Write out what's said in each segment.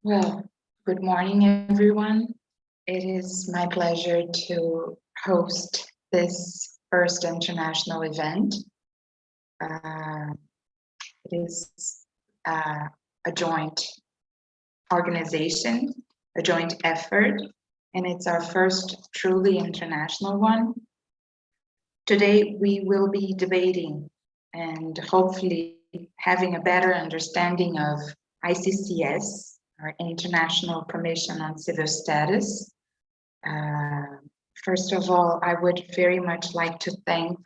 Well, good morning, everyone. It is my pleasure to host this first international event. It is a joint organization, a joint effort, and it's our first truly international one. Today, we will be debating and hopefully having a better understanding of Iccs, our International Commission on Civil Status. First of all, I would very much like to thank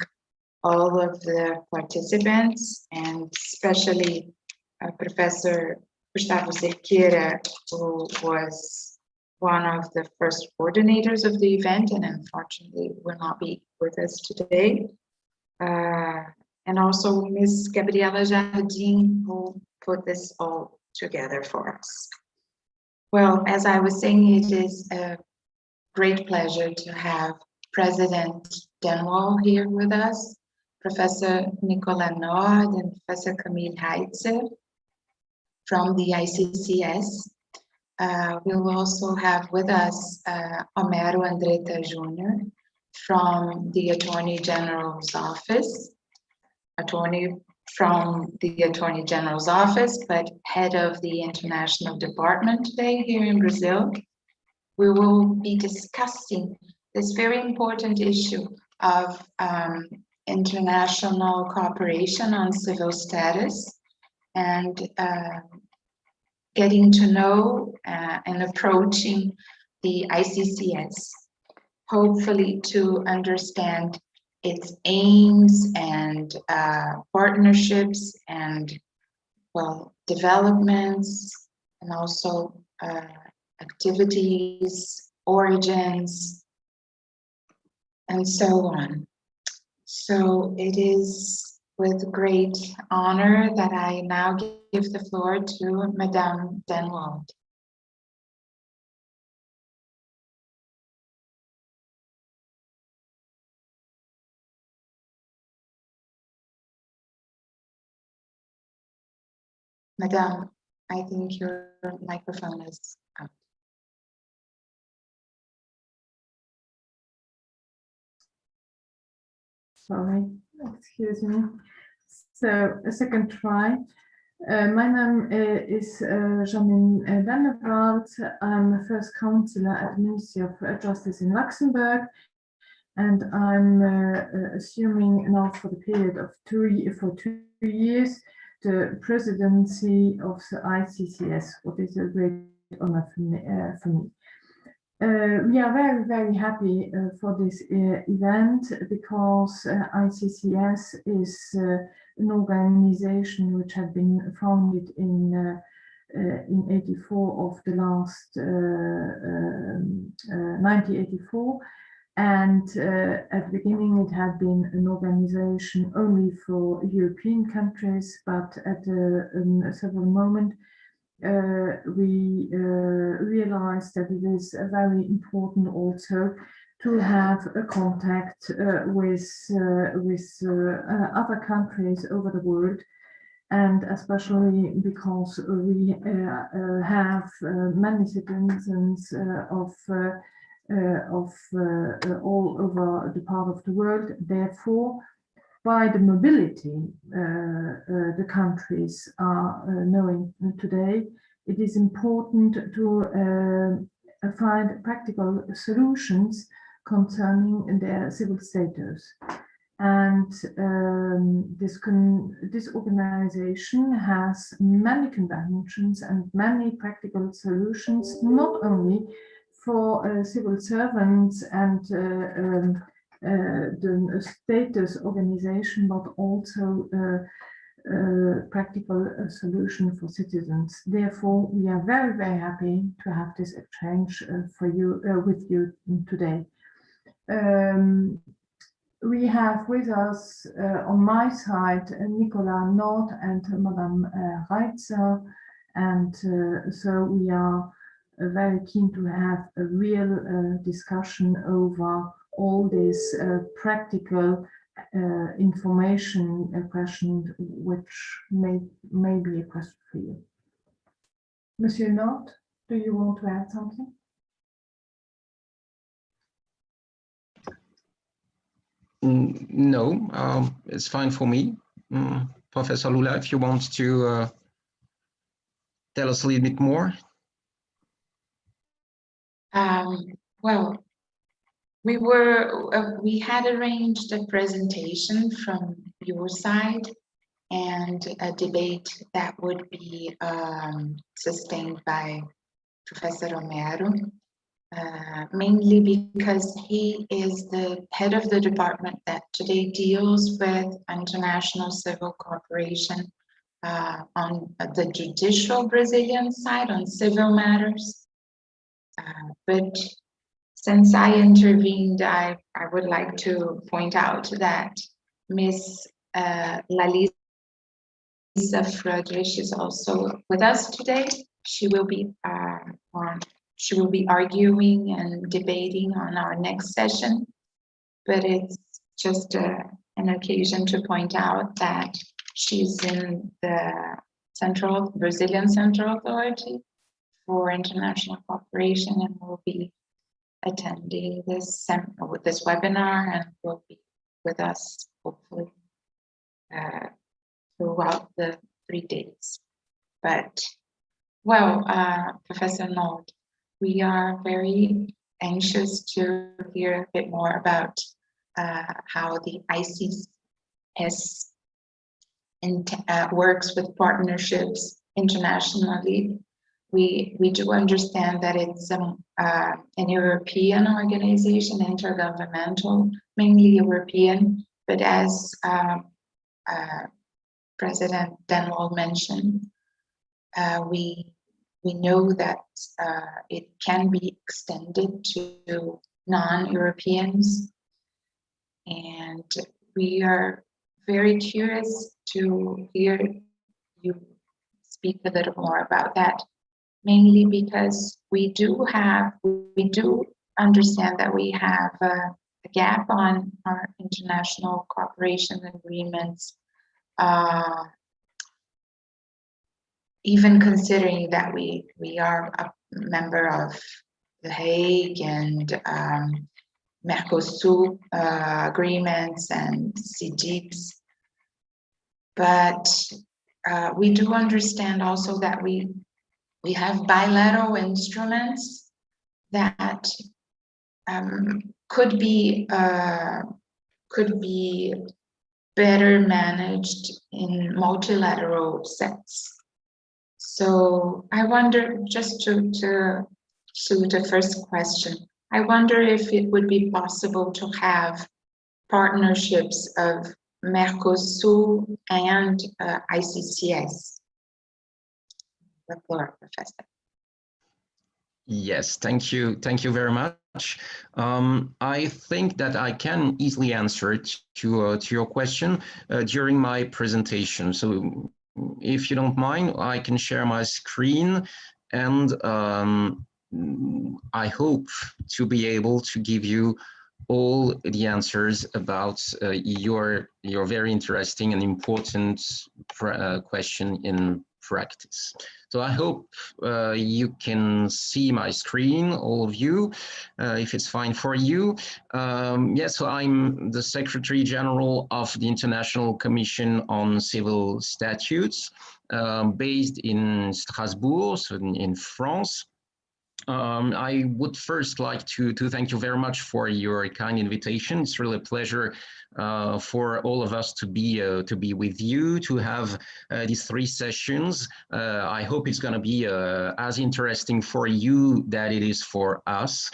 all of the participants and especially Professor Gustavo Cerqueira, who was one of the first coordinators of the event and unfortunately will not be with us today. And also Ms. Gabriela Jeannine, who put this all together for us. Well, as I was saying, it is a great pleasure to have President Dennewald here with us, Professor Nicolas and Professor Camille Reitzer from the Iccs. We'll also have with us Homero Andretta Jr. from the Attorney General's Office, but head of the International Department today here in Brazil. We will be discussing this very important issue of international cooperation on civil status and getting to know and approaching the Iccs, hopefully to understand its aims and partnerships and, well, developments and also activities, origins, and so on. So it is with great honor that I now give the floor to Madame Dennewald. Madame, I think your microphone is out. Sorry, excuse me. So a second try. My name is Jeannine Dennewald. I'm the first counselor at the Ministry of Justice in Luxembourg, and I'm assuming now for the period of 2 years the presidency of the Iccs, what is a great honor for me. We are very, very happy for this event because Iccs is an organization which had been founded in 84 of the last 1984, and at the beginning it had been an organization only for European countries, but at several moments we realized that it is very important also to have a contact with other countries over the world, and especially because we have many citizens of all over the part of the world. Therefore, by the mobility the countries are knowing today, it is important to find practical solutions concerning their civil status. And this organization has many conventions and many practical solutions, not only for civil servants and the status organization, but also practical solution for citizens. Therefore, we are very, very happy to have this exchange with you today. We have with us on my side Nicolas and Madame Reitzer, and so we are very keen to have a real discussion over all this practical information question, which may be a question for you. Monsieur Nord, Do you want to add something? No, it's fine for me. Professor Loula, if you want to tell us a little bit more. Well, we had arranged a presentation from your side and a debate that would be sustained by Professor Romero, mainly because he is the head of the department that today deals with international civil cooperation on the judicial Brazilian side on civil matters. But since I intervened, I would like to point out that Ms. Lalisa Friedrich is also with us today. She will be arguing and debating on our next session, but it's just an occasion to point out that she's in the Brazilian Central Authority for International Cooperation and will be attending this webinar and will be with us hopefully throughout the 3 days. But well, Professor Nold, we are very anxious to hear a bit more about how the Iccs works with partnerships internationally. We do understand that it's an European organization, intergovernmental, mainly European, but as President Dennewald mentioned, we know that it can be extended to non-Europeans, and we are very curious to hear you speak a little more about that, mainly because we do understand that we have a gap on our international cooperation agreements, even considering that we are a member of The Hague and Mercosur agreements and CIECs. But we do understand also that we have bilateral instruments that could be better managed in multilateral sets. So I wonder, just to the first question, I wonder if it would be possible to have partnerships of Mercosur and Iccs. The floor, Professor. Yes, thank you very much. I think that I can easily answer it to your question during my presentation. So if you don't mind, I can share my screen, and I hope to be able to give you all the answers about your very interesting and important question in practice. So I hope you can see my screen, all of you, if it's fine for you. Yes, so I'm the Secretary General of the International Commission on Civil Statutes, based in Strasbourg, so in France. I would first like to thank you very much for your kind invitation. It's really a pleasure for all of us to be with you, to have these 3 sessions. I hope it's going to be as interesting for you that it is for us.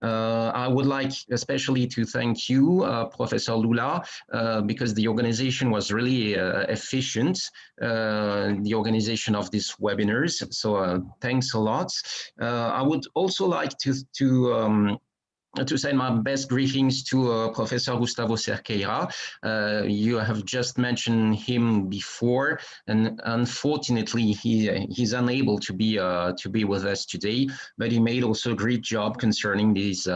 I would like especially to thank you, Professor Loula, because the organization was really efficient, the organization of these webinars. So thanks a lot. I would also like to to send my best greetings to Professor Gustavo Cerqueira. You have just mentioned him before, and unfortunately he's unable to be with us today, but he made also a great job concerning these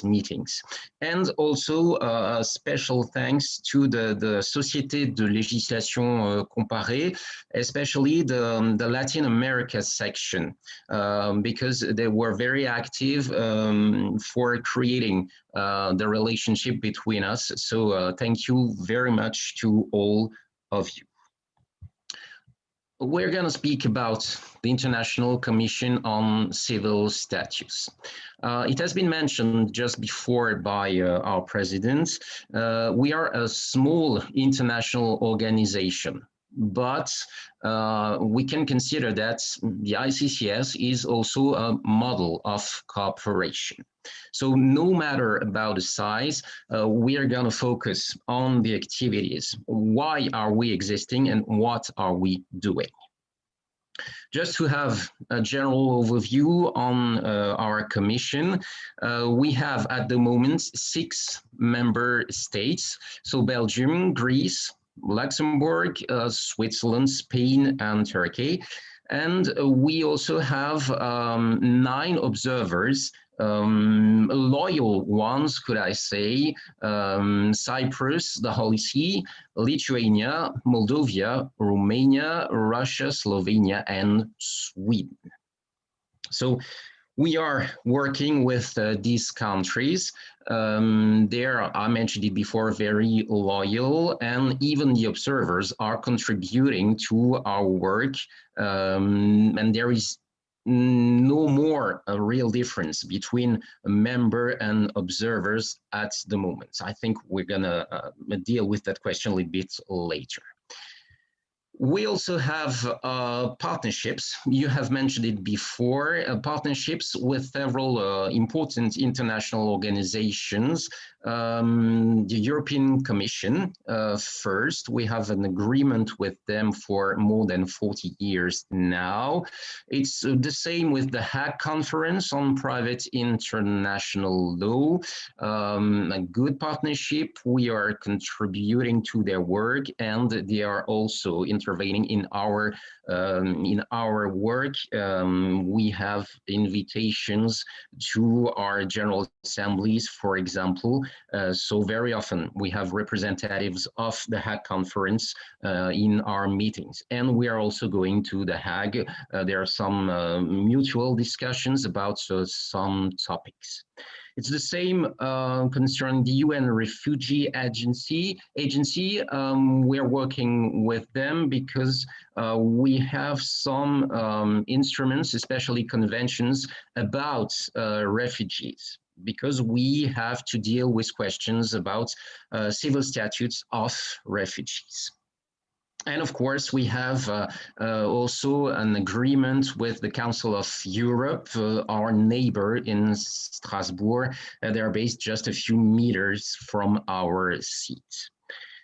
meetings. And also a special thanks to the Société de Législation Comparée, especially the Latin America section, because they were very active for creating the relationship between us. So thank you very much to all of you. We're going to speak about the International Commission on Civil Statutes. It has been mentioned just before by our president. We are a small international organization, but we can consider that the Iccs is also a model of cooperation. So no matter about the size, we are going to focus on the activities. Why are we existing and what are we doing? Just to have a general overview on our commission, we have at the moment 6 member states. So Belgium, Greece, Luxembourg, Switzerland, Spain, and Turkey. And we also have 9 observers, loyal ones, could I say, Cyprus, the Holy See, Lithuania, Moldova, Romania, Russia, Slovenia, and Sweden. So we are working with these countries. I mentioned it before, very loyal, and even the observers are contributing to our work, and there is no more a real difference between a member and observers at the moment. I think we're gonna deal with that question a little bit later. We also have partnerships. You have mentioned it before, partnerships with several important international organizations. The European Commission, first, we have an agreement with them for more than 40 years now. It's the same with the Hague Conference on Private International Law, a good partnership. We are contributing to their work, and they are also intervening in our work. We have invitations to our general assemblies, for example. So very often we have representatives of the Hague Conference in our meetings, and we are also going to the Hague. There are some mutual discussions about some topics. It's the same concerning the UN Refugee Agency. We're working with them because we have some instruments, especially conventions about refugees, because we have to deal with questions about civil statutes of refugees. And of course, we have also an agreement with the Council of Europe, our neighbor in Strasbourg. They're based just a few meters from our seat.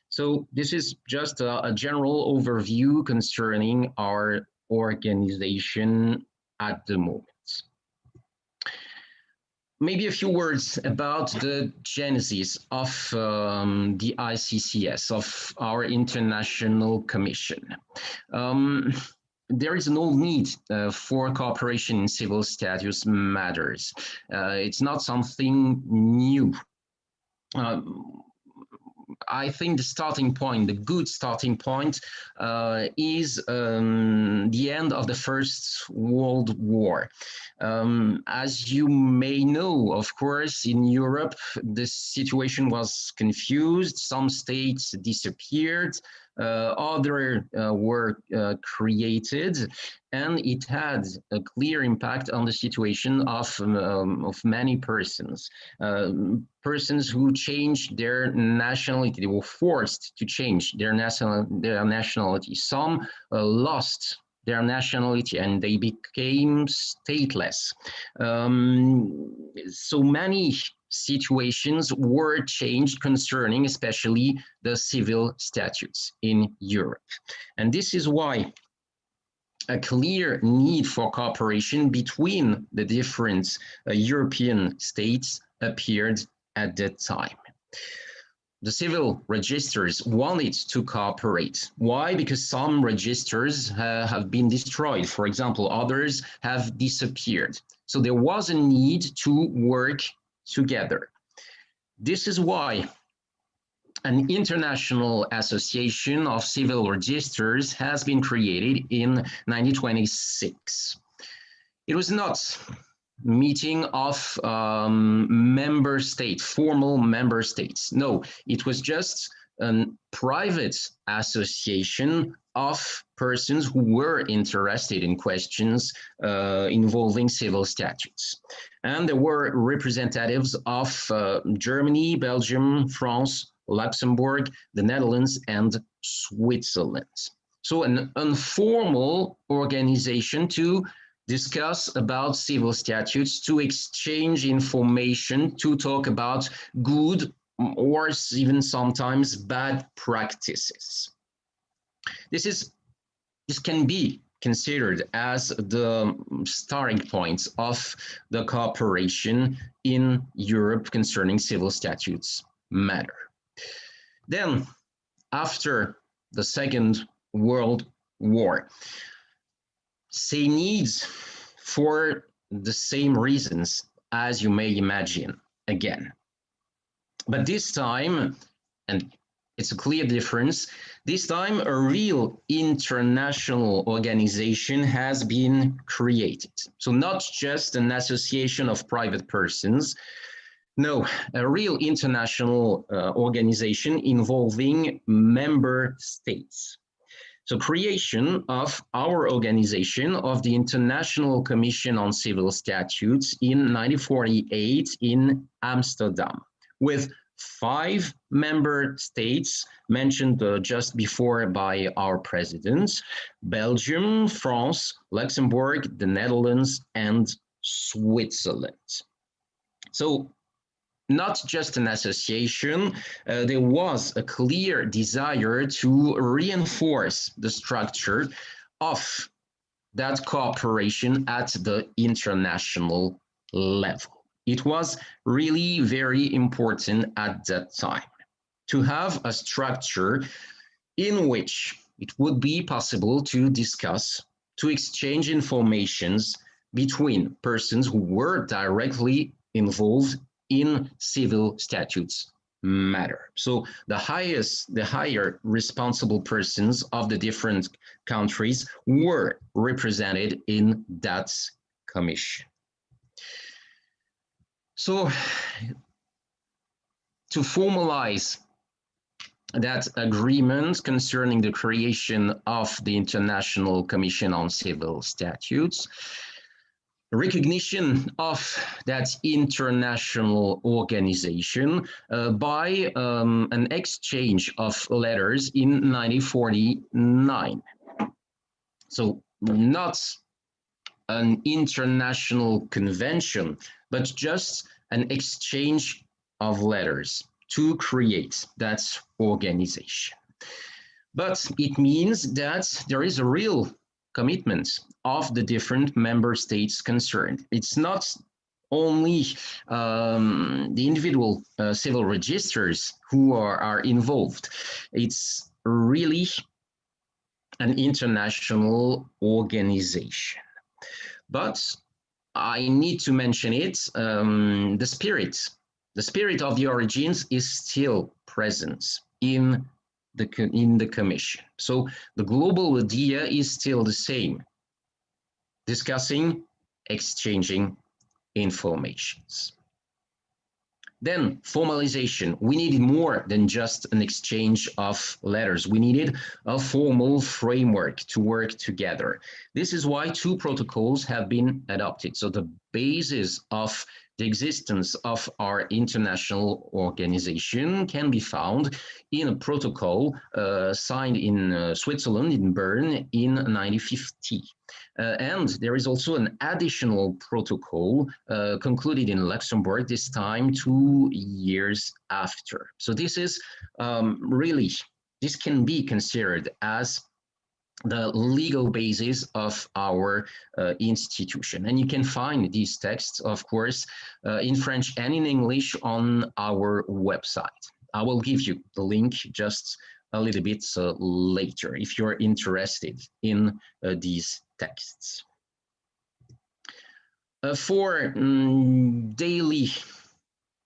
So this is just a general overview concerning our organization at the moment. Maybe a few words about the genesis of the Iccs, of our International Commission. There is no need for cooperation in civil statutes matters. It's not something new. I think the starting point, the good starting point, is the end of the First World War. As you may know, of course, in Europe, the situation was confused. Some states disappeared, others were created, and it had a clear impact on the situation of many persons. Persons who changed their nationality, they were forced to change their nationality. Some lost their nationality and they became stateless. So many situations were changed concerning especially the civil statutes in Europe. And this is why a clear need for cooperation between the different European states appeared at that time. The civil registers wanted to cooperate. Why? Because some registers have been destroyed. For example, others have disappeared. So there was a need to work together. This is why an international association of civil registers has been created in 1926. It was not meeting of member state, formal member states. No, it was just a private association of persons who were interested in questions involving civil statutes. And there were representatives of Germany, Belgium, France, Luxembourg, the Netherlands, and Switzerland. So an informal organization to discuss about civil statutes, to exchange information, to talk about good or even sometimes bad practices. This can be considered as the starting point of the cooperation in Europe concerning civil statutes matter. Then, after the Second World War, same needs for the same reasons as you may imagine again. But this time, and it's a clear difference, this time a real international organization has been created. So not just an association of private persons, no, a real international organization involving member states. So creation of our organization of the International Commission on Civil Statutes in 1948 in Amsterdam, with 5 member states mentioned just before by our president: Belgium, France, Luxembourg, the Netherlands, and Switzerland. So not just an association, there was a clear desire to reinforce the structure of that cooperation at the international level. It was really very important at that time to have a structure in which it would be possible to discuss, to exchange informations between persons who were directly involved in civil statutes matter. So the higher responsible persons of the different countries were represented in that commission. So to formalize that agreement concerning the creation of the International Commission on Civil Statutes, recognition of that international organization by an exchange of letters in 1949. So not an international convention, but just an exchange of letters to create that organization. But it means that there is a real commitment of the different member states concerned. It's not only the individual civil registers who are involved. It's really an international organization. But I need to mention it, the spirit of the origins is still present in the commission. So the global idea is still the same: discussing, exchanging informations. Then formalization. We needed more than just an exchange of letters. We needed a formal framework to work together. This is why 2 protocols have been adopted. So the basis of the existence of our international organization can be found in a protocol signed in Switzerland, in Bern, in 1950. And there is also an additional protocol concluded in Luxembourg, this time 2 years after. So this is really, this can be considered as the legal basis of our institution. And you can find these texts, of course, in French and in English on our website. I will give you the link just a little bit later if you're interested in these texts. For daily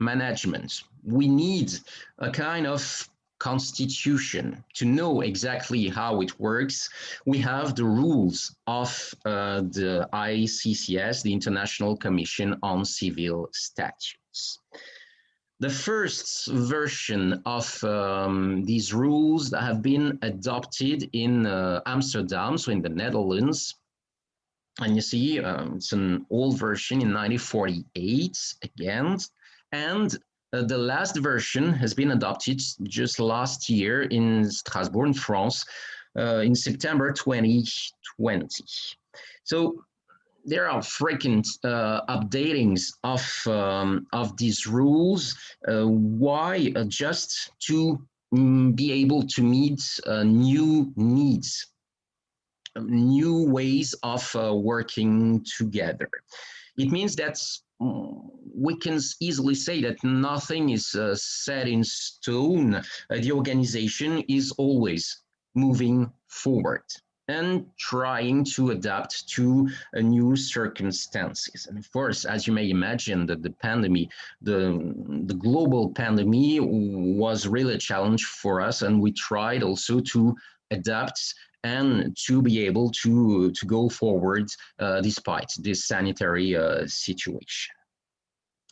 management, we need a kind of constitution to know exactly how it works. We have the rules of the Iccs, the International Commission on Civil Statutes. The first version of these rules have been adopted in Amsterdam, so in the Netherlands. And you see, it's an old version in 1948 again. And the last version has been adopted just last year in Strasbourg, in France, in September 2020. So there are frequent updatings of these rules. Why? Just to be able to meet new needs, new ways of working together. It means that we can easily say that nothing is set in stone. The organization is always moving forward and trying to adapt to new circumstances. And of course, as you may imagine, that the pandemic, the global pandemic was really a challenge for us, and we tried also to adapt and to be able to go forward despite this sanitary situation.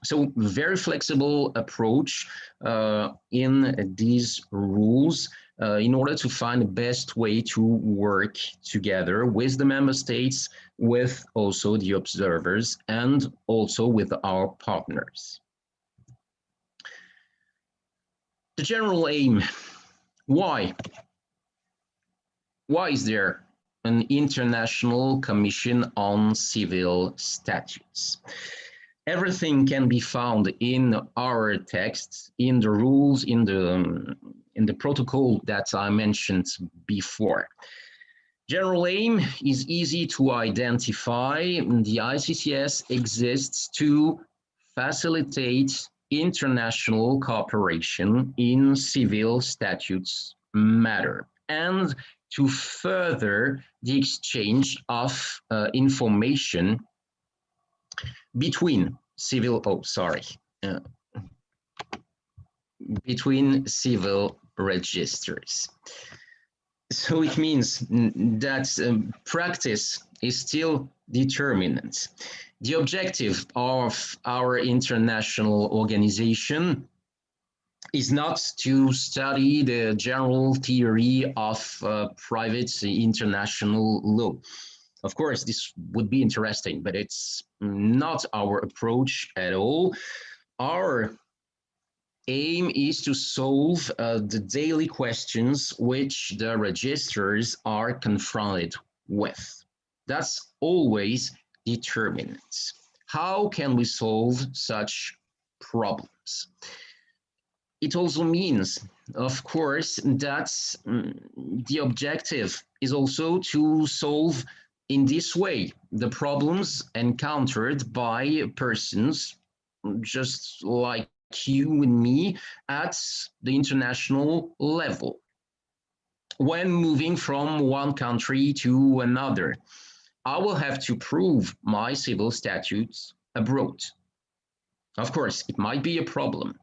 So very flexible approach in these rules in order to find the best way to work together with the member states, with also the observers, and also with our partners. The general aim, why? Why is there an International Commission on Civil Statutes? Everything can be found in our texts, in the rules, in the protocol that I mentioned before. General aim is easy to identify. The Iccs exists to facilitate international cooperation in civil statutes matter and to further the exchange of information between between civil registers. So it means that practice is still determinant. The objective of our international organization is not to study the general theory of private international law. Of course, this would be interesting, but it's not our approach at all. Our aim is to solve the daily questions which the registers are confronted with. That's always determinant. How can we solve such problems? It also means, of course, that the objective is also to solve in this way the problems encountered by persons just like you and me at the international level when moving from one country to another. I will have to prove my civil statutes abroad. Of course, it might be a problem.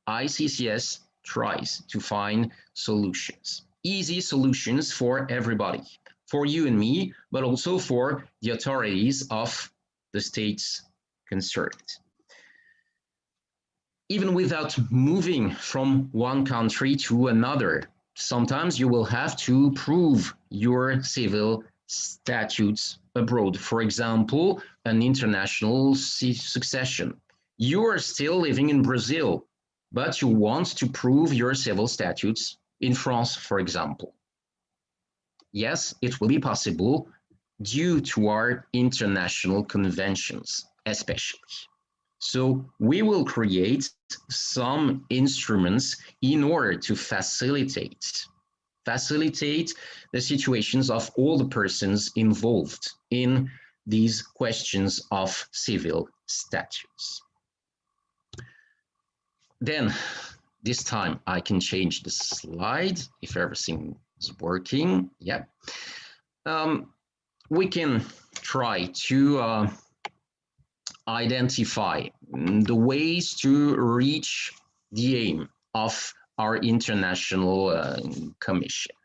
Iccs tries to find solutions, easy solutions for everybody, for you and me, but also for the authorities of the states concerned. Even without moving from one country to another, sometimes you will have to prove your civil statutes abroad. For example, an international succession. You are still living in Brazil, but you want to prove your civil statutes in France, for example. Yes, it will be possible due to our international conventions, especially. So we will create some instruments in order to facilitate facilitate the situations of all the persons involved in these questions of civil statutes. Then, this time I can change the slide if everything is working. Yeah. We can try to identify the ways to reach the aim of our international commission.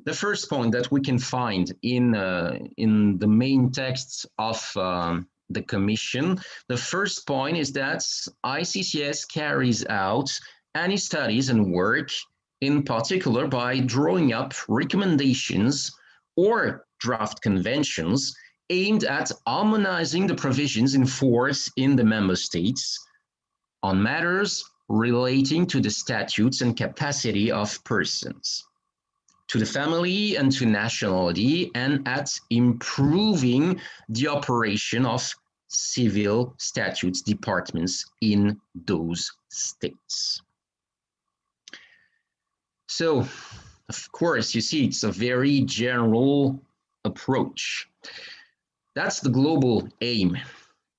The first point that we can find in the main texts of the commission, the first point is that Iccs carries out any studies and work, in particular by drawing up recommendations or draft conventions aimed at harmonizing the provisions in force in the member states on matters relating to the statutes and capacity of persons, to the family and to nationality, and at improving the operation of civil statutes departments in those states. So, of course, you see, it's a very general approach. That's the global aim.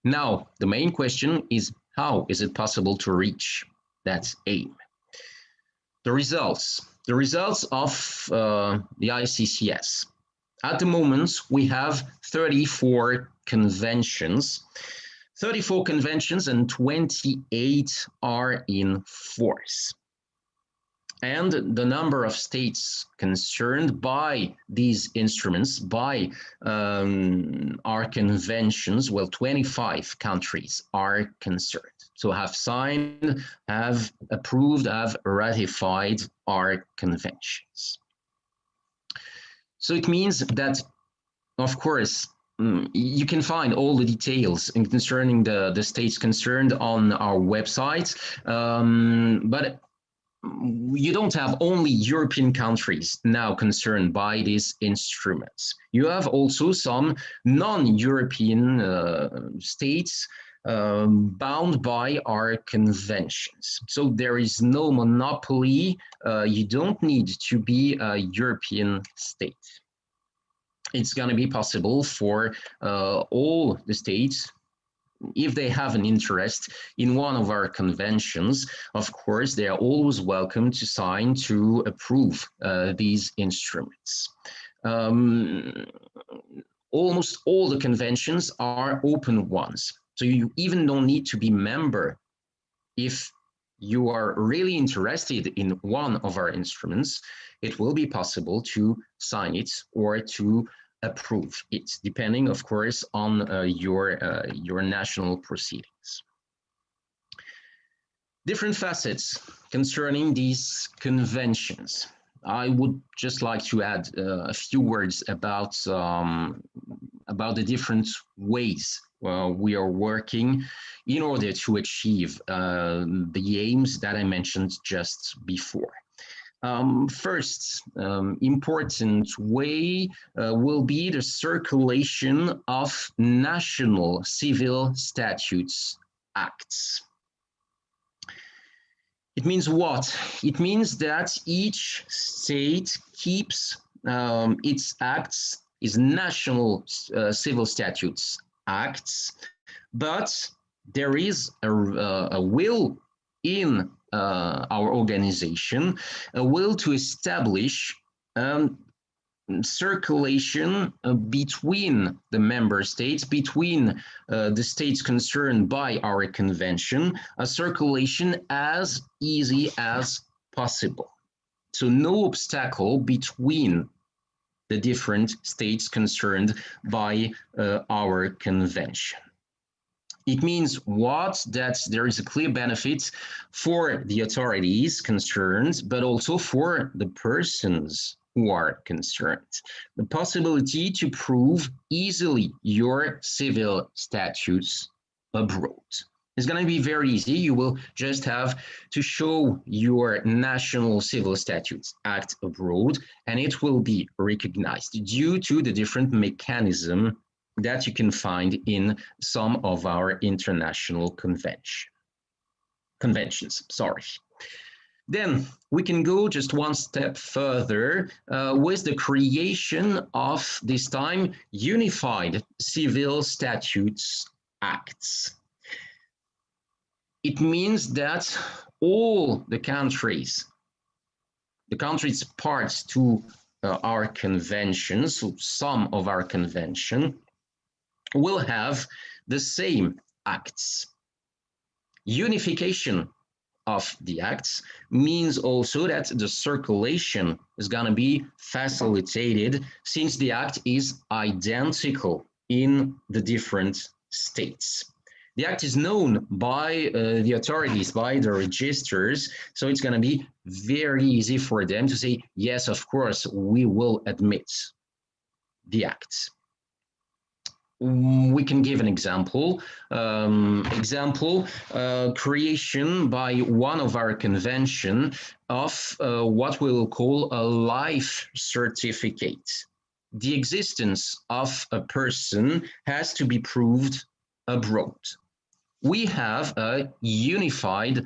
Now, the main question is, how is it possible to reach that aim? The results of the Iccs. At the moment, we have 34 conventions. 34 conventions and 28 are in force. And the number of states concerned by these instruments, by our conventions, well, 25 countries are concerned. So have signed, have approved, have ratified our conventions. So it means that, of course, you can find all the details concerning the states concerned on our website, but you don't have only European countries now concerned by these instruments. You have also some non-European states bound by our conventions. So there is no monopoly. You don't need to be a European state. It's going to be possible for all the states, if they have an interest in one of our conventions. Of course, they are always welcome to sign, to approve these instruments. Almost all the conventions are open ones. So you even don't need to be member. If you are really interested in one of our instruments, it will be possible to sign it or to approve it, depending, of course, on your national proceedings. Different facets concerning these conventions. I would just like to add a few words about the different ways we are working in order to achieve the aims that I mentioned just before. First important way will be the circulation of national civil statutes acts. It means what? It means that each state keeps its acts, its national civil statutes acts, but there is a will in our organization, a will to establish circulation between the member states, between the states concerned by our convention, a circulation as easy as possible. So no obstacle between the different states concerned by our convention. It means what? That there is a clear benefit for the authorities concerned, but also for the persons who are concerned. The possibility to prove easily your civil statutes abroad. It's going to be very easy. You will just have to show your national civil statutes act abroad, and it will be recognized due to the different mechanisms that you can find in some of our international conventions. Then we can go just one step further with the creation of, this time, Unified Civil Statutes Acts. It means that all the countries parts to our convention, so some of our convention, will have the same acts. Unification of the acts means also that the circulation is going to be facilitated since the act is identical in the different states. The act is known by the authorities, by the registers, so it's going to be very easy for them to say, yes, of course, we will admit the act. We can give an example. Creation by one of our convention of what we will call a life certificate. The existence of a person has to be proved abroad. We have a unified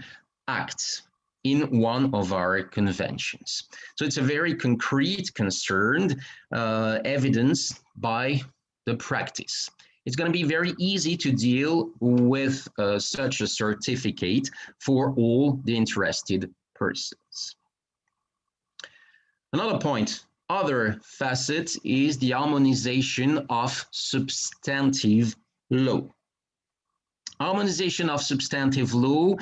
act in one of our conventions. So it's a very concrete concern, evidenced by the practice. It's going to be very easy to deal with such a certificate for all the interested persons. Another point, other facet, is the harmonization of substantive law. Harmonization of substantive law,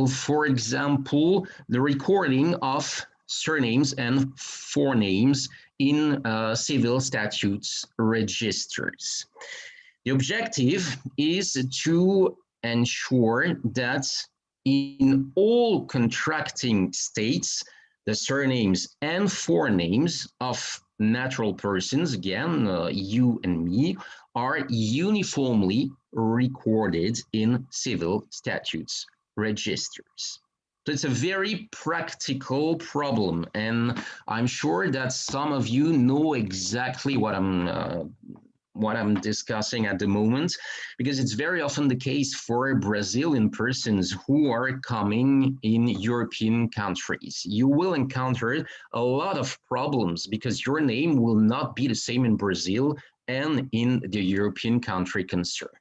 for example, the recording of surnames and forenames in civil statutes registers. The objective is to ensure that in all contracting states, the surnames and forenames of natural persons, again, you and me, are uniformly recorded in civil statutes registers. So it's a very practical problem, and I'm sure that some of you know exactly what I'm discussing at the moment, because it's very often the case for Brazilian persons who are coming in European countries. You will encounter a lot of problems because your name will not be the same in Brazil and in the European country concerned.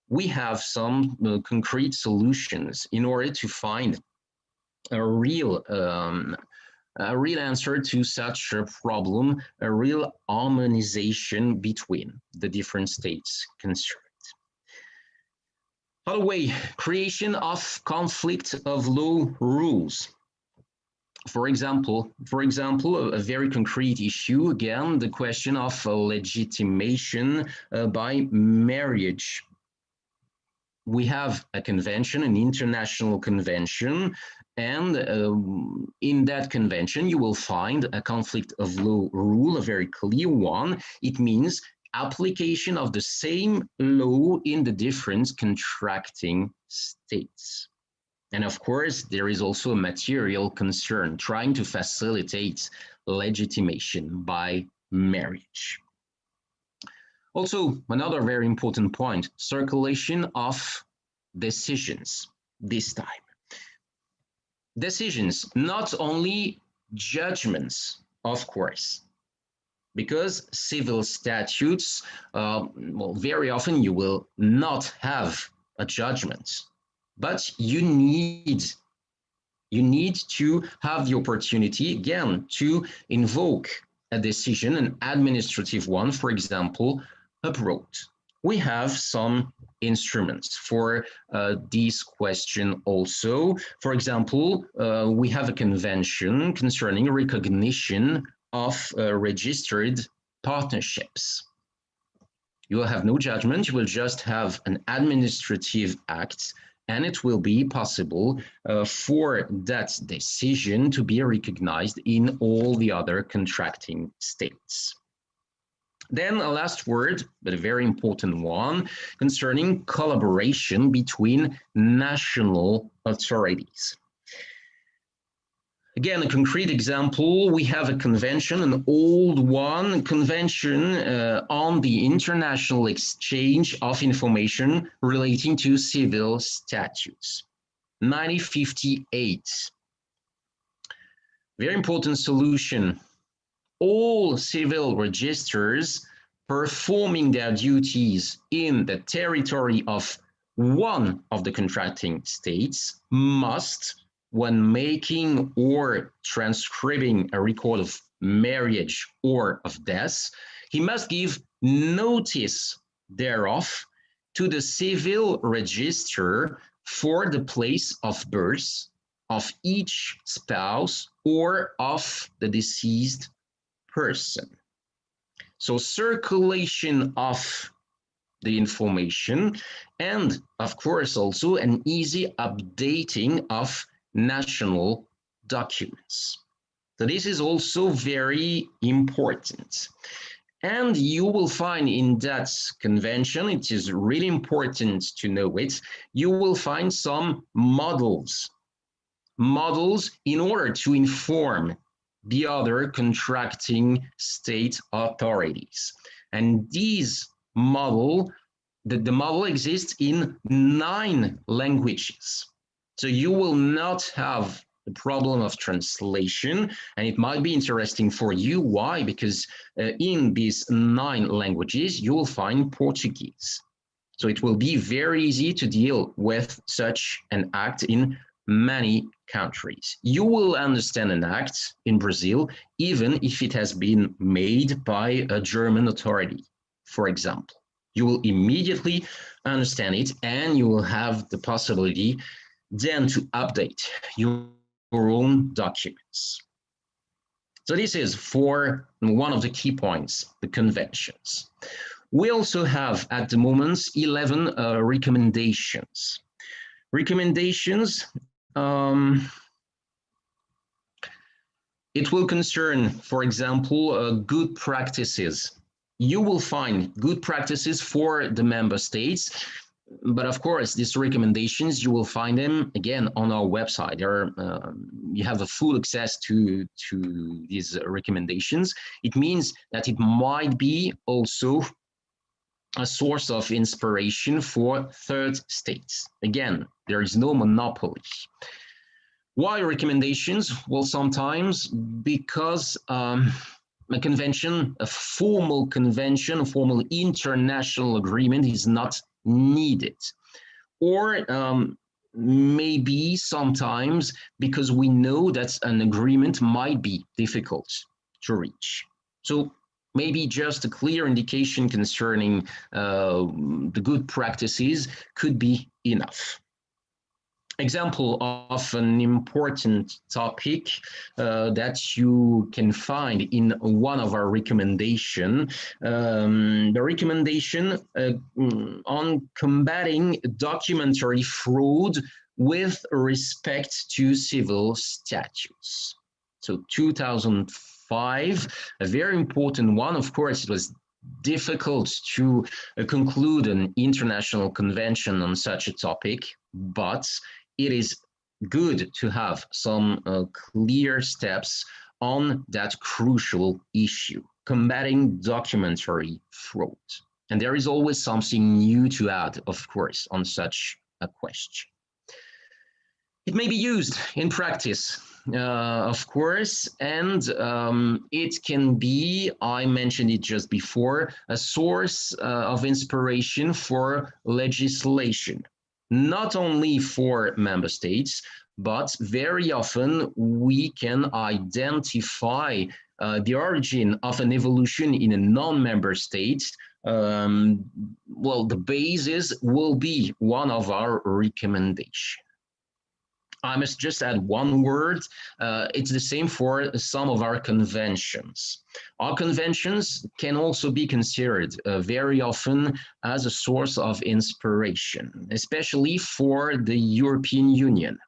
We have some concrete solutions in order to find a real answer to such a problem, a real harmonization between the different states concerned. By the way, creation of conflict of law rules. For example, a very concrete issue, again, the question of legitimation by marriage. We have a convention, an international convention, and in that convention, you will find a conflict of law rule, a very clear one. It means application of the same law in the different contracting states. And of course, there is also a material concern, trying to facilitate legitimation by marriage. Also, another very important point, circulation of decisions this time. Decisions, not only judgments, of course, because civil statutes, well, very often you will not have a judgment, but you need to have the opportunity, again, to invoke a decision, an administrative one, for example, abroad. We have some instruments for this question also. For example, we have a convention concerning recognition of registered partnerships. You will have no judgment, you will just have an administrative act, and it will be possible for that decision to be recognized in all the other contracting states. Then a last word, but a very important one, concerning collaboration between national authorities. Again, a concrete example, we have a convention, an old one, convention on the international exchange of information relating to civil statutes, 1958. Very important solution. All civil registers performing their duties in the territory of one of the contracting states must, when making or transcribing a record of marriage or of death, he must give notice thereof to the civil register for the place of birth of each spouse or of the deceased person. So circulation of the information, and of course also an easy updating of national documents. So this is also very important. And you will find in that convention, it is really important to know it, you will find some models in order to inform the other contracting state authorities. And these model, the model exists in 9 languages. So you will not have the problem of translation, and it might be interesting for you. Why? Because in these 9 languages, you will find Portuguese. So it will be very easy to deal with such an act in many countries. You will understand an act in Brazil, even if it has been made by a German authority, for example. You will immediately understand it, and you will have the possibility then to update your own documents. So this is for one of the key points, the conventions. We also have at the moment 11 recommendations. Recommendations, it will concern, for example, good practices. You will find good practices for the member states, but of course, these recommendations, you will find them again on our website. You have a full access to these recommendations. It means that it might be also a source of inspiration for third states. Again, there is no monopoly. Why recommendations? Well, sometimes because a convention, a formal convention, a formal international agreement is not needed. Or maybe sometimes because we know that an agreement might be difficult to reach. So maybe just a clear indication concerning the good practices could be enough. Example of an important topic that you can find in one of our recommendations, the recommendation on combating documentary fraud with respect to civil statutes. So 2005, a very important one. Of course, it was difficult to conclude an international convention on such a topic, but it is good to have some clear steps on that crucial issue, combating documentary fraud. And there is always something new to add, of course, on such a question. It may be used in practice, of course, and it can be, I mentioned it just before, a source of inspiration for legislation. Not only for member states, but very often we can identify the origin of an evolution in a non-member state. Well, the basis will be one of our recommendations. I must just add one word. It's the same for some of our conventions. Our conventions can also be considered very often as a source of inspiration, especially for the European Union.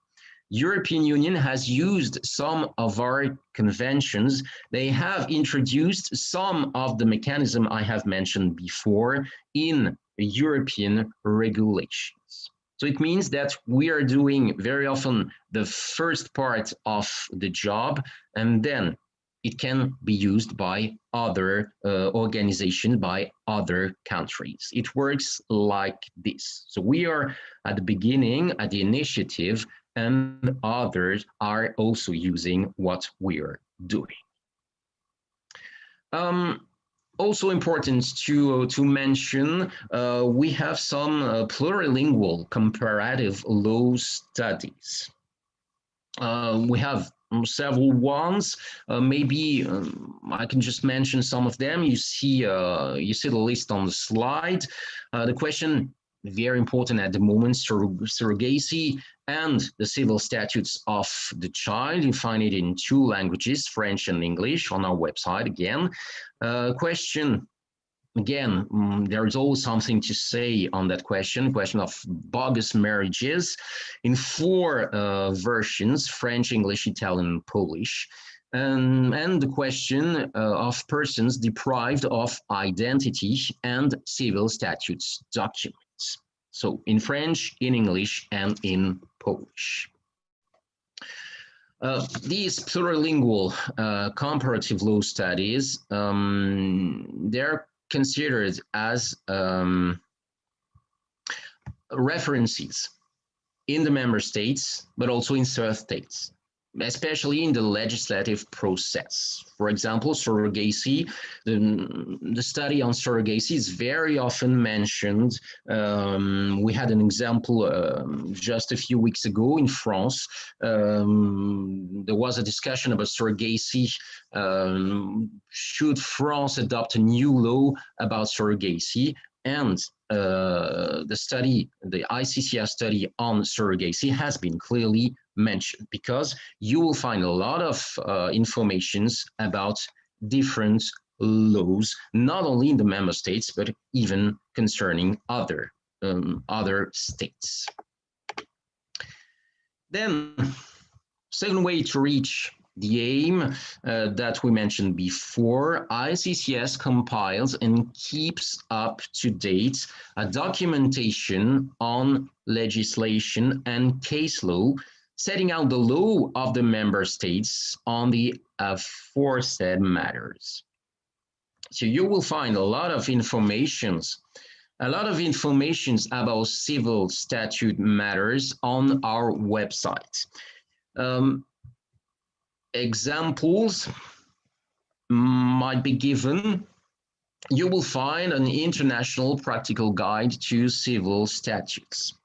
European Union has used some of our conventions. They have introduced some of the mechanism I have mentioned before in European regulations. So it means that we are doing very often the first part of the job, and then it can be used by other organizations, by other countries. It works like this. So we are at the beginning, at the initiative, and others are also using what we're doing. Also important to mention, we have some plurilingual comparative law studies. We have several ones. Maybe I can just mention some of them. You see the list on the slide. The question, very important at the moment, surrogacy and the civil statutes of the child. You find it in 2 languages, French and English, on our website again. Question, again, there is always something to say on that question of bogus marriages in 4 versions, French, English, Italian, Polish. And the question of persons deprived of identity and civil statutes documents. So in French, in English, and in Polish. These plurilingual comparative law studies, they're considered as references in the member states, but also in third states, especially in the legislative process. For example, surrogacy, the study on surrogacy is very often mentioned. We had an example just a few weeks ago in France. There was a discussion about surrogacy. Should France adopt a new law about surrogacy? And the study, the Iccs study on surrogacy has been clearly mentioned, because you will find a lot of informations about different laws, not only in the member states, but even concerning other states. Then, second way to reach the aim that we mentioned before, Iccs compiles and keeps up to date a documentation on legislation and case law, setting out the law of the member states on the aforesaid matters. So you will find a lot of informations about civil statute matters on our website. Examples might be given. You will find an international practical guide to civil statutes.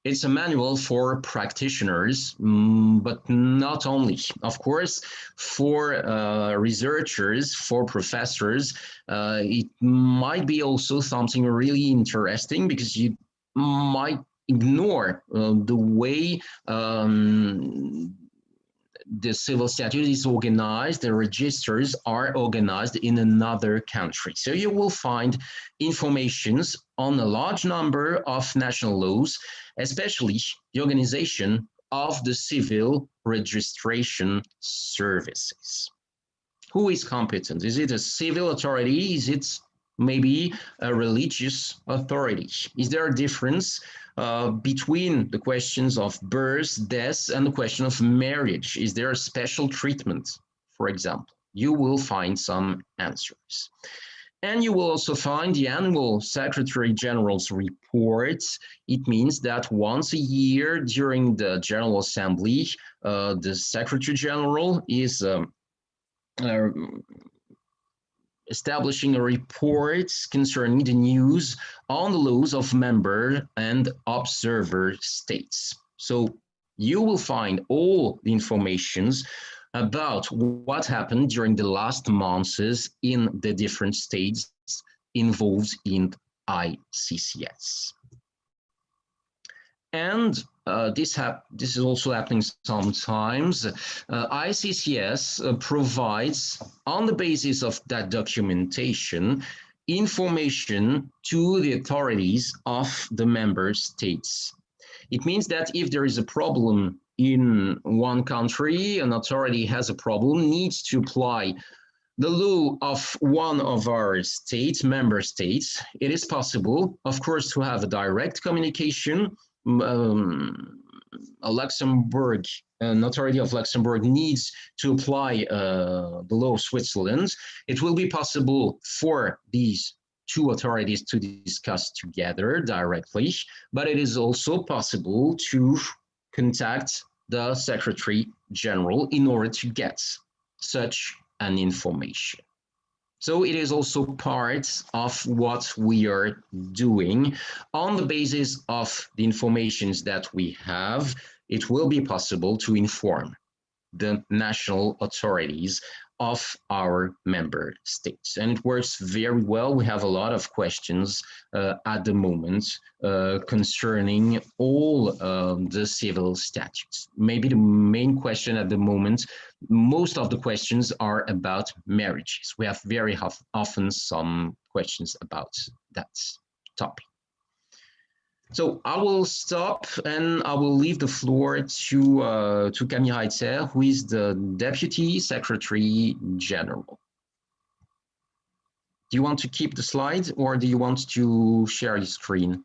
It's a manual for practitioners, but not only. Of course, for researchers, for professors, it might be also something really interesting, because you might ignore the way the civil statute is organized, the registers are organized in another country. So you will find informations on a large number of national laws, especially the organization of the civil registration services. Who is competent? Is it a civil authority? Is it maybe a religious authority? Is there a difference between the questions of birth, death, and the question of marriage? Is there a special treatment, for example? You will find some answers. And you will also find the annual Secretary General's report. It means that once a year during the General Assembly, the Secretary General is establishing a report concerning the news on the laws of member and observer states. So you will find all the informations about what happened during the last months in the different states involved in Iccs. And this is also happening sometimes. Iccs provides, on the basis of that documentation, information to the authorities of the member states. It means that if there is a problem in one country, an authority has a problem, needs to apply the law of one of our states, member states, it is possible, of course, to have a direct communication. An authority of Luxembourg needs to apply the law of Switzerland. It will be possible for these two authorities to discuss together directly, but it is also possible to contact the Secretary General in order to get such an information. So it is also part of what we are doing. On the basis of the informations that we have, it will be possible to inform the national authorities of our member states. And it works very well. We have a lot of questions at the moment concerning all the civil statutes. Maybe the main question at the moment, most of the questions are about marriages. We have very often some questions about that topic. So I will stop and I will leave the floor to Camille Reitzer, who is the Deputy Secretary General. Do you want to keep the slides or do you want to share your screen?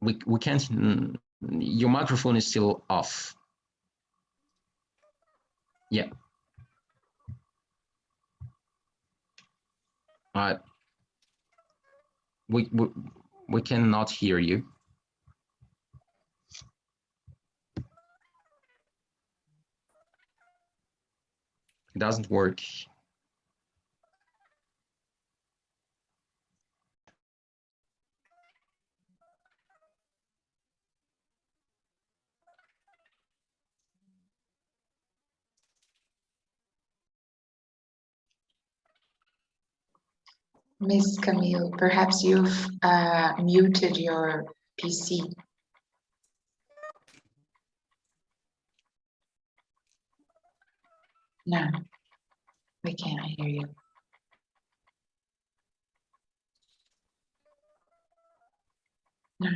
We can't, your microphone is still off. Yeah. We cannot hear you. It doesn't work. Miss Camille, perhaps you've muted your PC. No, we can't hear you. No.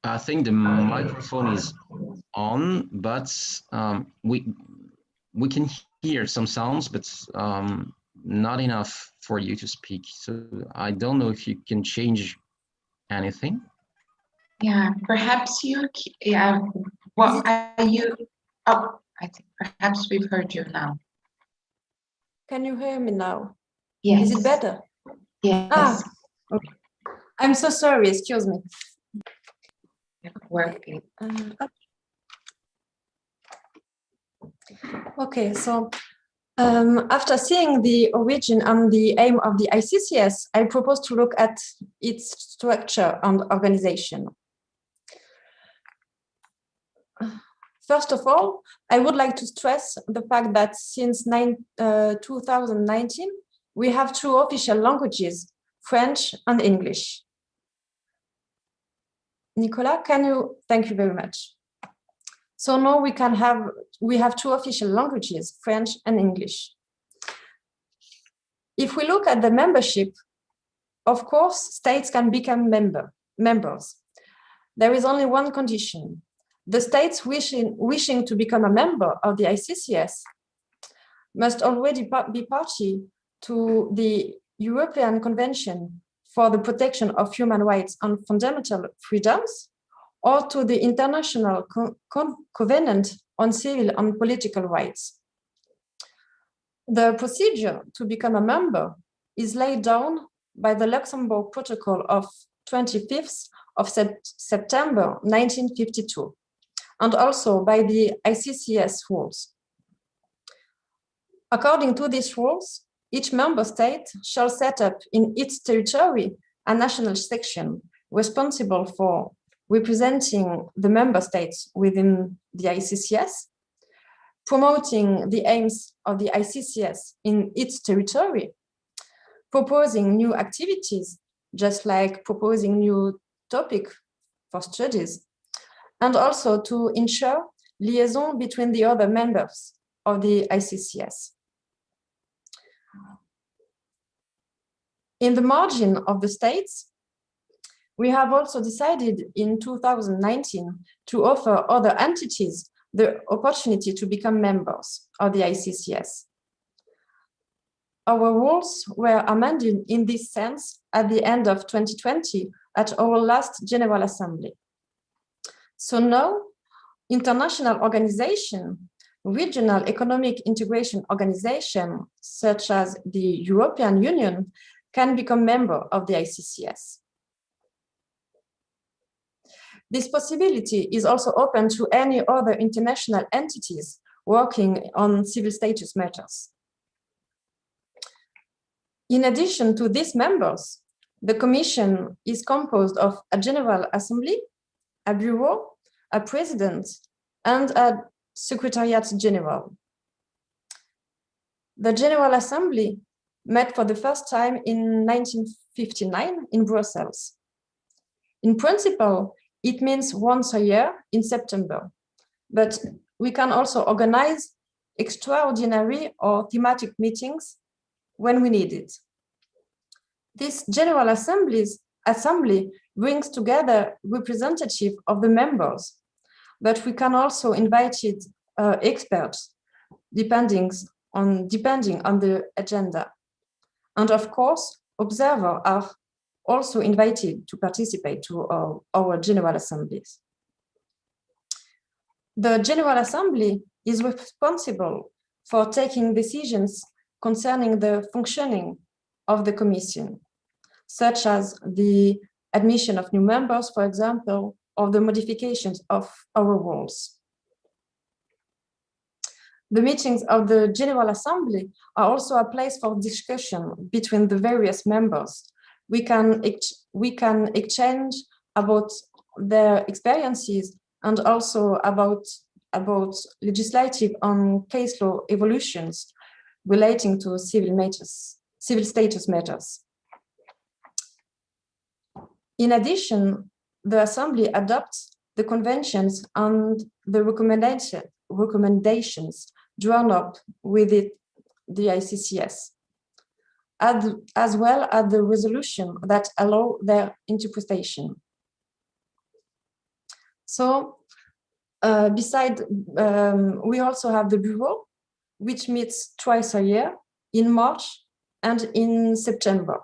I think the microphone is on, but we can hear some sounds, but not enough for you to speak. So I don't know if you can change anything. Yeah, perhaps you. Yeah. What are you? Oh, I think perhaps we've heard you now. Can you hear me now? Yes. Is it better? Yes. Ah, okay. I'm so sorry. Excuse me. Working. Okay, so after seeing the origin and the aim of the Iccs, I propose to look at its structure and organization. First of all, I would like to stress the fact that since 2019, we have two official languages, French and English. Nicolas, can you? Thank you very much. So now we have two official languages, French and English. If we look at the membership, of course, states can become members. There is only one condition. The states wishing to become a member of the Iccs must already be party to the European Convention for the Protection of Human Rights and Fundamental Freedoms, or to the International Covenant on Civil and Political Rights. The procedure to become a member is laid down by the Luxembourg Protocol of 25th of September 1952, and also by the Iccs rules. According to these rules, each member state shall set up in its territory a national section responsible for representing the member states within the Iccs, promoting the aims of the Iccs in its territory, proposing new activities, just like proposing new topic for studies, and also to ensure liaison between the other members of the Iccs. In the margin of the states, we have also decided in 2019 to offer other entities the opportunity to become members of the Iccs. Our rules were amended in this sense at the end of 2020 at our last General Assembly. So now, international organizations regional economic integration organizations, such as the European Union, can become member of the Iccs. This possibility is also open to any other international entities working on civil status matters. In addition to these members, the Commission is composed of a General Assembly, a Bureau, a President, and a Secretariat General. The General Assembly met for the first time in 1959 in Brussels. In principle, it means once a year in September, but we can also organize extraordinary or thematic meetings when we need it. This General Assembly brings together representatives of the members, but we can also invite experts depending on the agenda. And of course, observers are also invited to participate to our General Assemblies. The General Assembly is responsible for taking decisions concerning the functioning of the Commission, such as the admission of new members, for example, or the modifications of our rules. The meetings of the General Assembly are also a place for discussion between the various members. We can exchange about their experiences and also about legislative and case law evolutions relating to civil status matters. In addition, the Assembly adopts the conventions and the recommendations drawn up with the Iccs, as well as the resolution that allow their interpretation. So, we also have the Bureau, which meets twice a year in March and in September.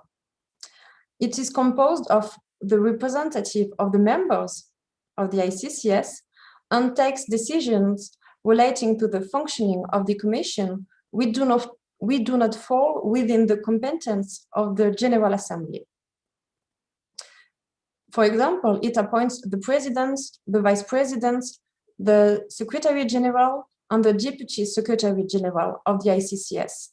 It is composed of the representative of the members of the Iccs and takes decisions relating to the functioning of the Commission. We do not fall within the competence of the General Assembly. For example, it appoints the President, the Vice President, the Secretary General, and the Deputy Secretary General of the Iccs.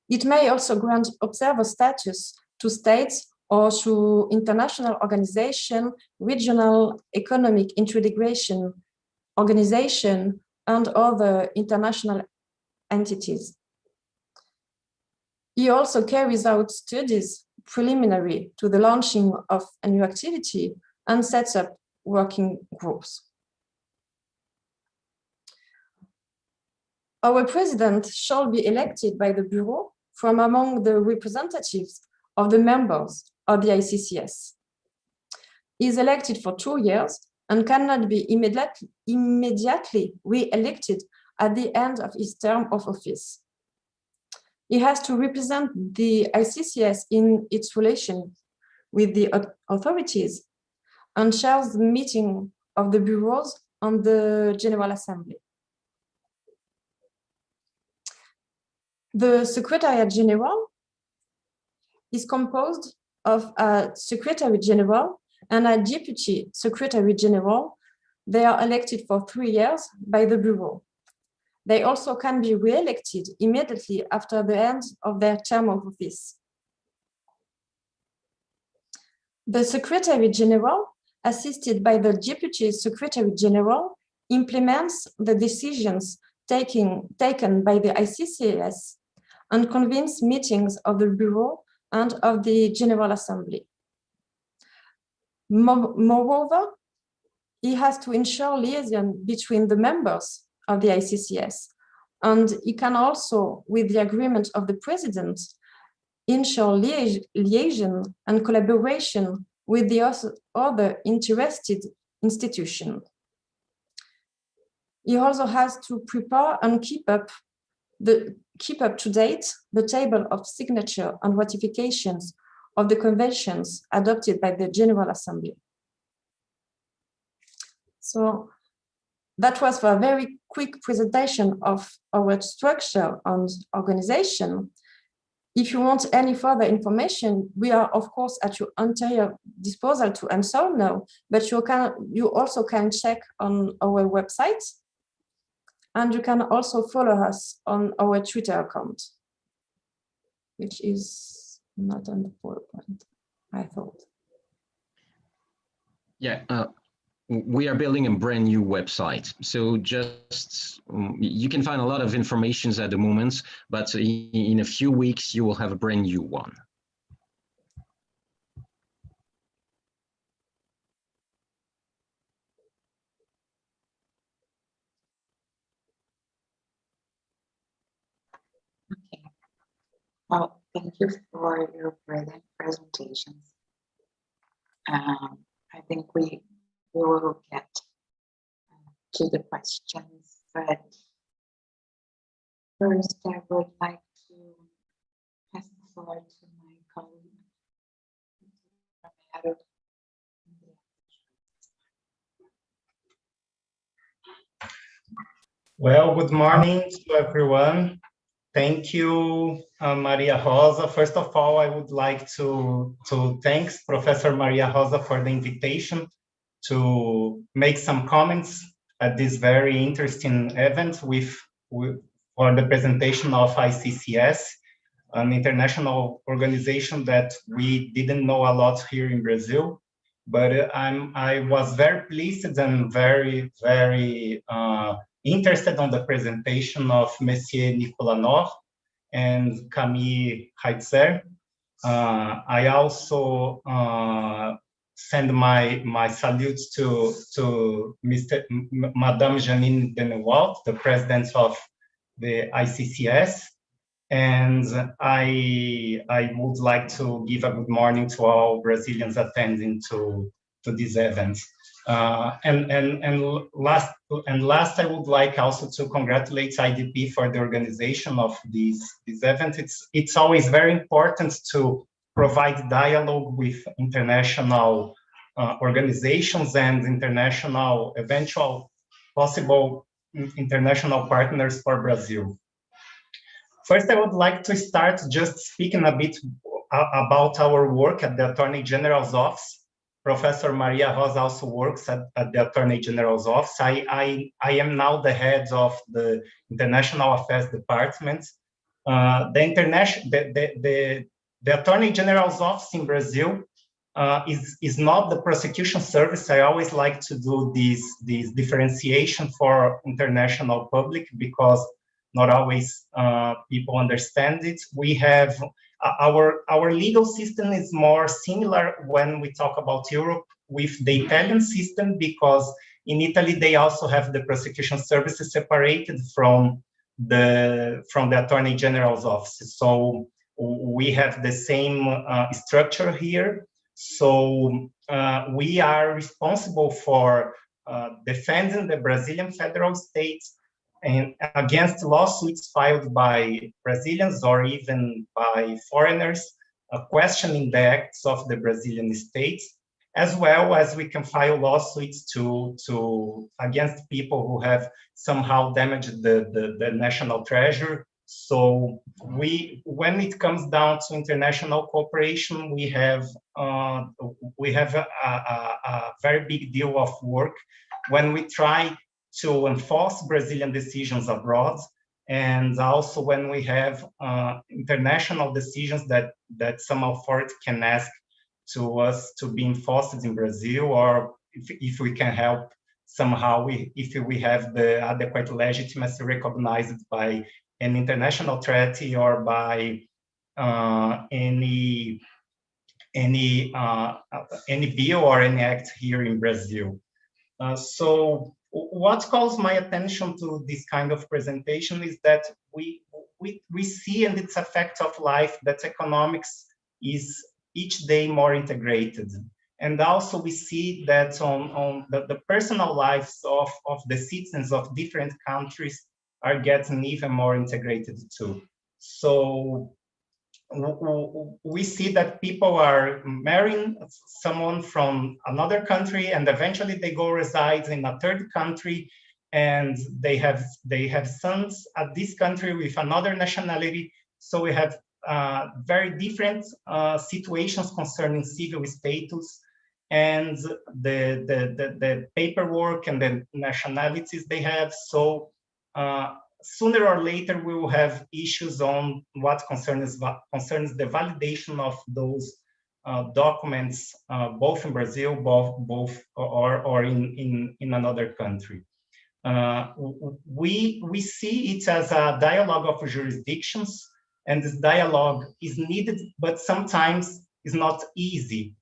It may also grant observer status to states or to international organization, regional economic integration organization, and other international entities. He also carries out studies preliminary to the launching of a new activity and sets up working groups. Our president shall be elected by the Bureau from among the representatives of the members of the Iccs. He is elected for 2 years and cannot be immediately re-elected at the end of his term of office. He has to represent the Iccs in its relation with the authorities and chairs the meeting of the bureaus and the General Assembly. The Secretariat General is composed of a Secretary General and a Deputy Secretary General. They are elected for 3 years by the Bureau. They also can be re-elected immediately after the end of their term of office. The Secretary General, assisted by the Deputy Secretary General, implements the decisions taken by the Iccs and convenes meetings of the Bureau and of the General Assembly. Moreover, he has to ensure liaison between the members of the Iccs, and he can also, with the agreement of the President, ensure liaison and collaboration with the other interested institutions. He also has to prepare and keep up to date the table of signature and ratifications of the conventions adopted by the General Assembly. So That was for a very quick presentation of our structure and organization. If you want any further information, we are of course at your entire disposal to answer now, but you also can check on our website, and you can also follow us on our Twitter account, which is not on the PowerPoint, I thought. Yeah, we are building a brand new website. So just, you can find a lot of information at the moment, but in a few weeks, you will have a brand new one. Okay. Well, thank you for your brilliant presentations. I think we will get to the questions, but first I would like to pass the floor to my colleague. Well, good morning to everyone. Thank you, Maria Rosa. First of all, I would like to thank Professor Maria Rosa for the invitation to make some comments at this very interesting event for the presentation of Iccs, an international organization that we didn't know a lot here in Brazil. But I was very pleased and very interested on the presentation of Monsieur Nicolas and Camille Reitzer. I also send my salutes to Madame Jeannine Dennewald, the president of the Iccs. And I would like to give a good morning to all Brazilians attending to this event. And last, I would like also to congratulate IDP for the organization of this event. It's always very important to provide dialogue with international organizations and international eventual possible international partners for Brazil. First, I would like to start just speaking a bit about our work at the Attorney General's office. Professor Maria Rosa also works at the Attorney General's office. I am now the head of the International Affairs Department. The Attorney General's office in Brazil is not the prosecution service. I always like to do this differentiation for international public because not always people understand it. We have our legal system is more similar when we talk about Europe with the Italian system, because in Italy they also have the prosecution services separated from the Attorney General's office. So we have the same structure here. So we are responsible for defending the Brazilian federal state and against lawsuits filed by Brazilians or even by foreigners questioning the acts of the Brazilian state, as well as we can file lawsuits against people who have somehow damaged the national treasure. So when it comes down to international cooperation, we have a very big deal of work when we try to enforce Brazilian decisions abroad, and also when we have international decisions that some authority can ask to us to be enforced in Brazil, or if we can help somehow, if we have the adequate legitimacy recognized by an international treaty or by any bill or any act here in Brazil. So what calls my attention to this kind of presentation is that we see, and it's a fact of life, that economics is each day more integrated. And also we see that on the personal lives of the citizens of different countries are getting even more integrated too. So we see that people are marrying someone from another country, and eventually they go reside in a third country, and they have sons at this country with another nationality. So we have very different situations concerning civil status and the paperwork and the nationalities they have. So sooner or later we will have issues on what concerns the validation of those documents, both in Brazil, or in another country. We see it as a dialogue of jurisdictions, and this dialogue is needed, but sometimes is not easy.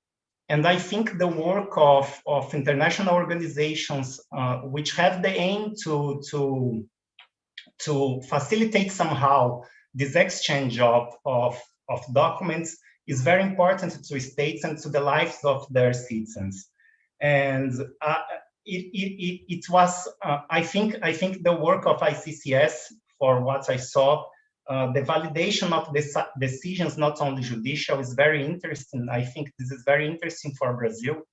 And I think the work of international organizations, which have the aim to facilitate somehow this exchange of documents, is very important to states and to the lives of their citizens. And it was, I think the work of Iccs, for what I saw, the validation of the decisions, not only judicial, is very interesting. I think this is very interesting for Brazil.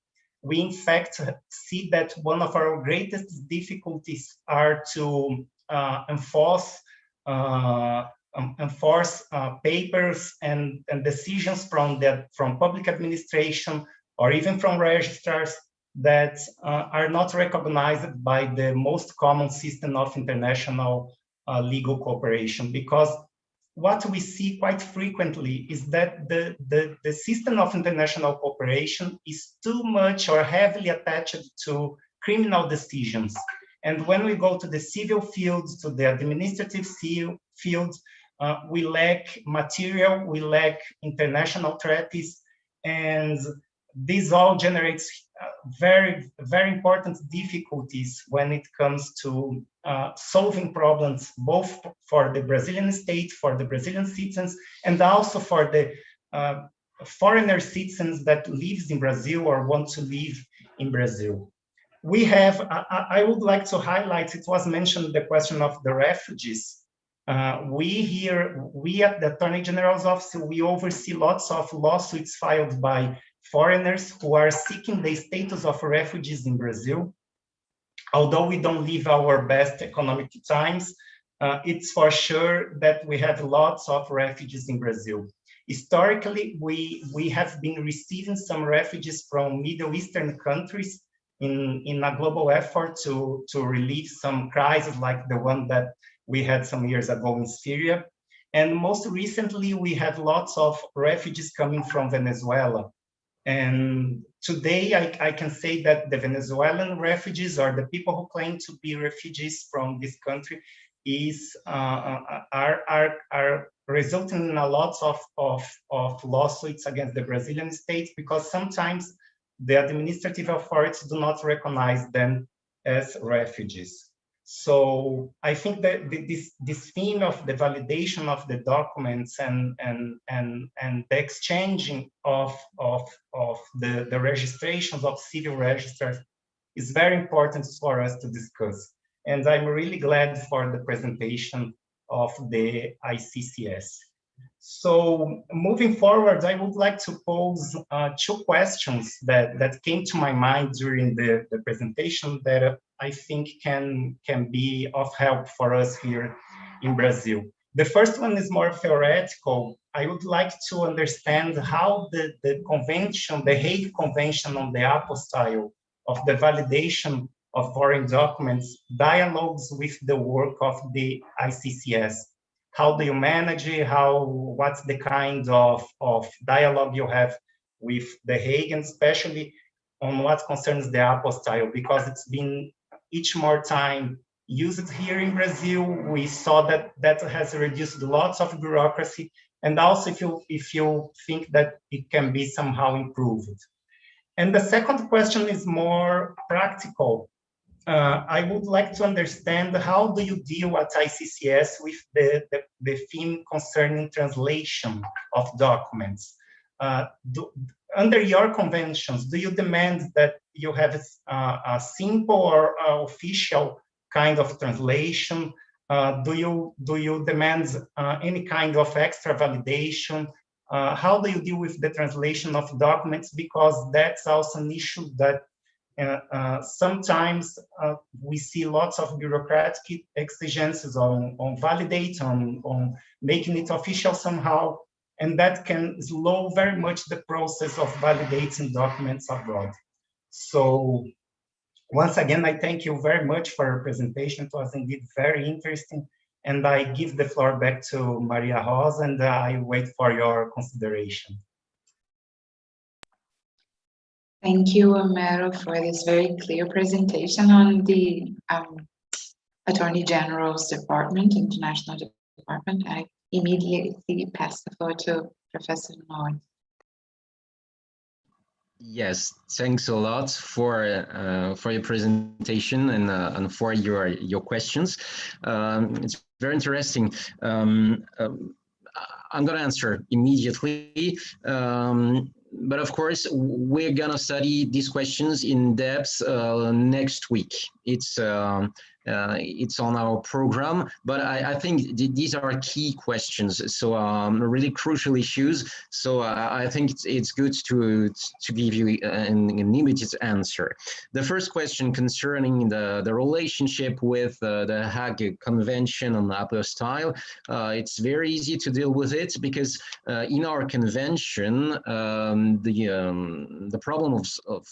We, in fact, see that one of our greatest difficulties are to enforce papers and decisions from public administration or even from registrars that are not recognized by the most common system of international legal cooperation. Because what we see quite frequently is that the system of international cooperation is too much or heavily attached to criminal decisions. And when we go to the civil fields, to the administrative fields, we lack material, we lack international treaties, and this all generates very, very important difficulties when it comes to solving problems, both for the Brazilian state, for the Brazilian citizens, and also for the foreigner citizens that lives in Brazil or want to live in Brazil. We have, I would like to highlight, it was mentioned, the question of the refugees. We at the Attorney General's office, we oversee lots of lawsuits filed by foreigners who are seeking the status of refugees in Brazil. Although we don't live our best economic times, it's for sure that we have lots of refugees in Brazil. Historically, we have been receiving some refugees from Middle Eastern countries in a global effort to relieve some crises like the one that we had some years ago in Syria. And most recently, we have lots of refugees coming from Venezuela. And today, I can say that the Venezuelan refugees, or the people who claim to be refugees from this country, are resulting in a lot of lawsuits against the Brazilian state, because sometimes the administrative authorities do not recognize them as refugees. So I think that this theme of the validation of the documents and the exchanging of the registrations of civil registers is very important for us to discuss. And I'm really glad for the presentation of the Iccs. So moving forward, I would like to pose two questions that came to my mind during the presentation that I think can be of help for us here in Brazil. The first one is more theoretical. I would like to understand how the convention, the Hague Convention on the Apostille of the validation of foreign documents, dialogues with the work of the Iccs. How do you manage it? What's the kind of dialogue you have with the Hague, and especially on what concerns the apostille, because it's been each more time used here in Brazil. We saw that has reduced lots of bureaucracy, and also if you think that it can be somehow improved. And the second question is more practical. I would like to understand, how do you deal at Iccs with the theme concerning translation of documents? Under your conventions, do you demand that you have a simple or official kind of translation? Do you demand any kind of extra validation? How do you deal with the translation of documents? Because that's also an issue that sometimes we see lots of bureaucratic exigencies on validate, on making it official somehow, and that can slow very much the process of validating documents abroad. So once again, I thank you very much for your presentation. It was indeed very interesting. And I give the floor back to Maria Rosa, and I wait for your consideration. Thank you, Homero, for this very clear presentation on the Attorney General's Department, International Department. I immediately pass the floor to Professor Nord. Yes, thanks a lot for your presentation and for your questions. It's very interesting. I'm going to answer immediately. But of course, we're going to study these questions in depth next week. It's on our program, but I think these are key questions, so really crucial issues. So I think it's good to give you an immediate answer. The first question concerning the relationship with the Hague Convention on Apostille, it's very easy to deal with it because in our convention, the problem of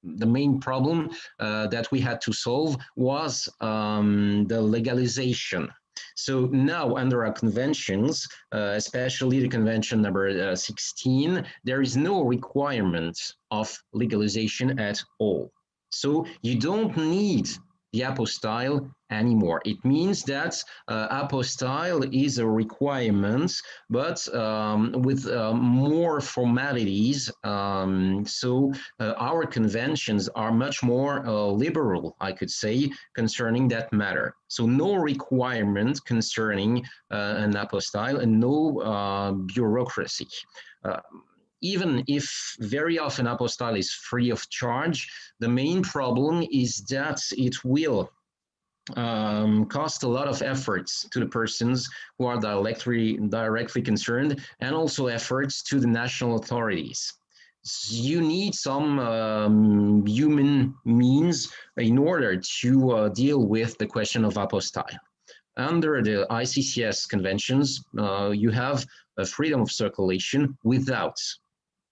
the main problem that we had to solve was the legalization. So now under our conventions, especially the convention number 16, there is no requirement of legalization at all. So you don't need the apostille anymore. It means that apostille is a requirement, but with more formalities. So our conventions are much more liberal, I could say, concerning that matter. So no requirement concerning an apostille and no bureaucracy. Even if very often apostille is free of charge, the main problem is that it will cost a lot of efforts to the persons who are directly concerned, and also efforts to the national authorities. You need some human means in order to deal with the question of apostille. Under the Iccs conventions, you have a freedom of circulation without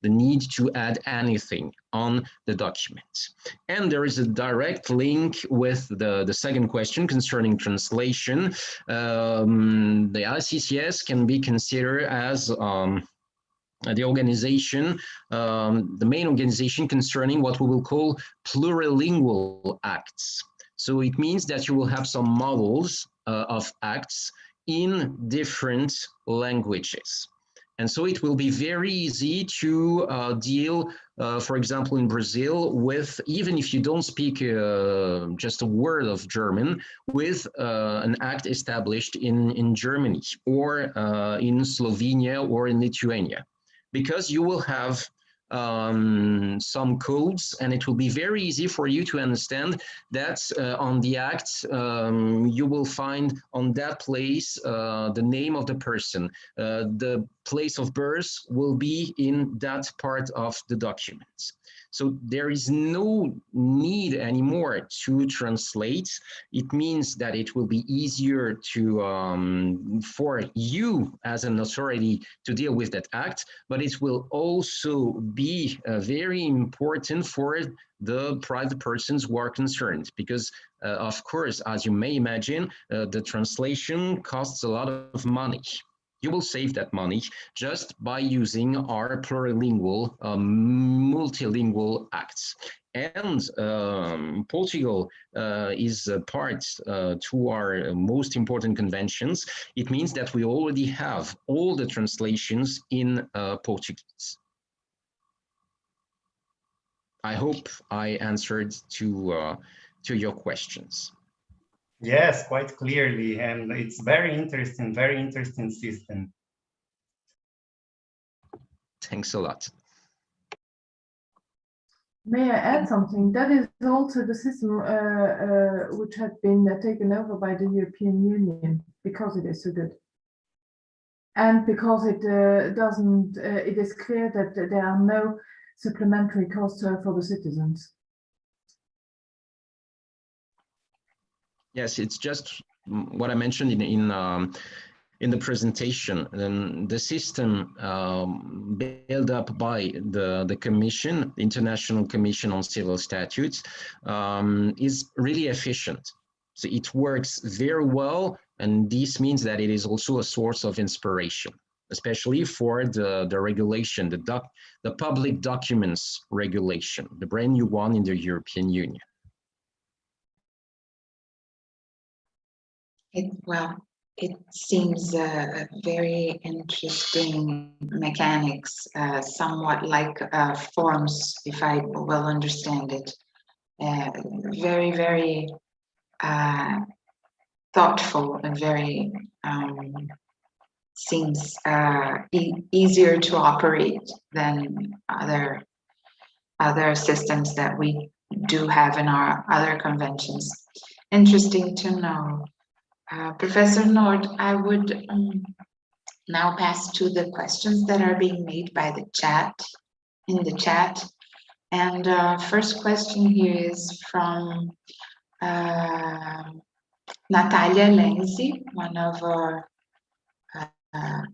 the need to add anything on the document. And there is a direct link with the second question concerning translation. The Iccs can be considered as the organization, the main organization concerning what we will call plurilingual acts. So it means that you will have some models of acts in different languages. And so it will be very easy to deal, for example, in Brazil with, even if you don't speak just a word of German, with an act established in Germany or in Slovenia or in Lithuania, because you will have some codes, and it will be very easy for you to understand that on the act you will find on that place the name of the person. The place of birth will be in that part of the document. So there is no need anymore to translate. It means that it will be easier to for you as an authority to deal with that act, but it will also be very important for the private persons who are concerned, because of course, as you may imagine, the translation costs a lot of money. You will save that money just by using our plurilingual, multilingual acts. And Portugal is a part to our most important conventions. It means that we already have all the translations in Portuguese. I hope I answered to your questions. Yes, quite clearly, and it's very interesting system. Thanks a lot. May I add something? That is also the system which had been taken over by the European Union, because it is so good. And because it it is clear that there are no supplementary costs for the citizens. Yes, it's just what I mentioned in the presentation. The system built up by the Commission, International Commission on Civil Statutes, is really efficient. So it works very well, and this means that it is also a source of inspiration, especially for the regulation, the public documents regulation, the brand new one in the European Union. It seems a very interesting mechanics, somewhat like forms, if I well understand it. Very, very thoughtful and very seems easier to operate than other systems that we do have in our other conventions. Interesting to know. Professor Nord, I would now pass to the questions that are being made by the chat, in the chat. And first question here is from Natalia Lenzi, one of our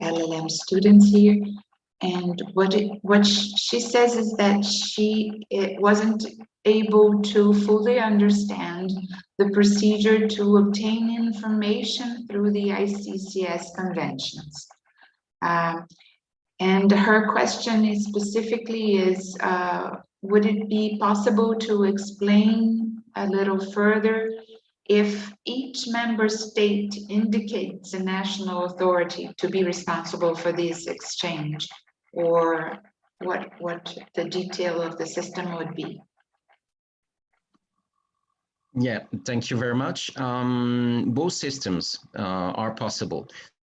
LLM students here. And what she says is that it wasn't able to fully understand the procedure to obtain information through the Iccs conventions. And her question is specifically would it be possible to explain a little further if each member state indicates a national authority to be responsible for this exchange, or what the detail of the system would be? Yeah, thank you very much. Both systems are possible.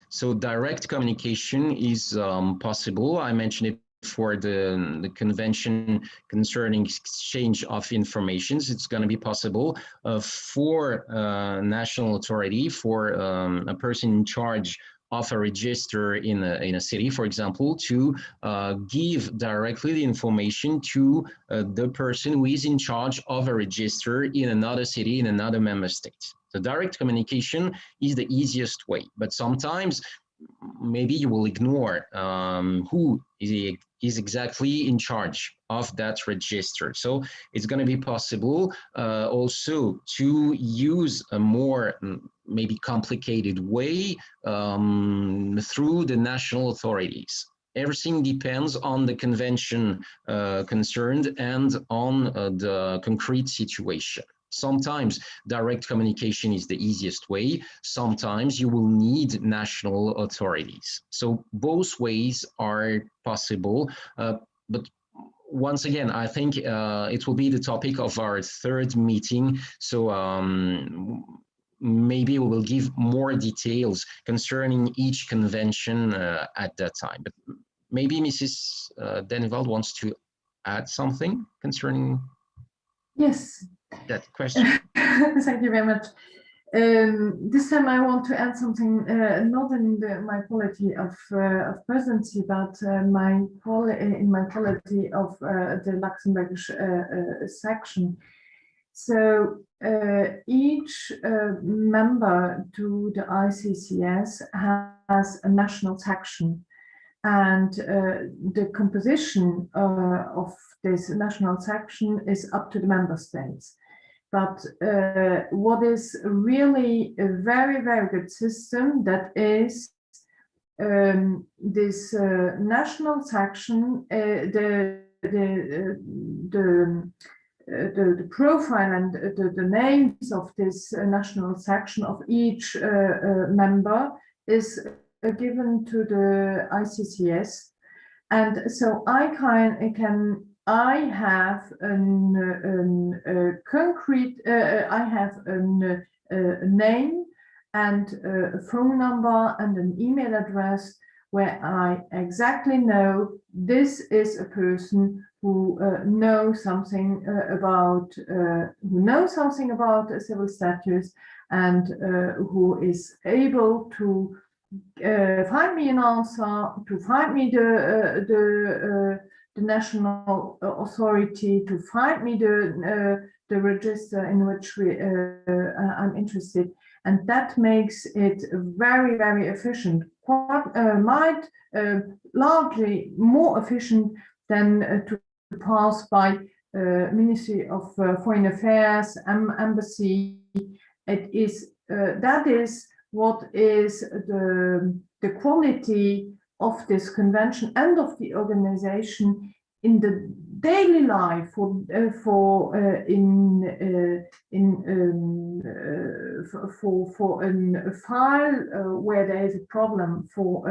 So direct communication is possible. I mentioned it for the convention concerning exchange of informations. It's going to be possible for national authority, for a person in charge of a register in a city, for example, to give directly the information to the person who is in charge of a register in another city, in another member state. So direct communication is the easiest way, but sometimes maybe you will ignore who is exactly in charge of that register. So it's going to be possible also to use a more maybe complicated way through the national authorities. Everything depends on the convention concerned and on the concrete situation. Sometimes direct communication is the easiest way. Sometimes you will need national authorities. So both ways are possible. But once again, I think it will be the topic of our third meeting. So maybe we will give more details concerning each convention at that time. But maybe Mrs. Dennewald wants to add something concerning Yes. That question. Thank you very much. This time I want to add something, not in my quality of presidency, but in my quality of the Luxembourg section. So each member to the Iccs has a national section, and the composition of this national section is up to the member states. But what is really a very, very good system, that is this national section, the profile and the names of this national section of each member is given to the Iccs, and so I have a concrete, I have a name and a phone number and an email address where I exactly know this is a person who knows something about civil statutes, and who is able to find me an answer, to find me the national authority, to find me the the register in which I'm interested, and that makes it very, very efficient, largely more efficient than to pass by Ministry of Foreign Affairs, Embassy. It is that is what is the quality of this convention and of the organization in the daily life for a file where there is a problem, for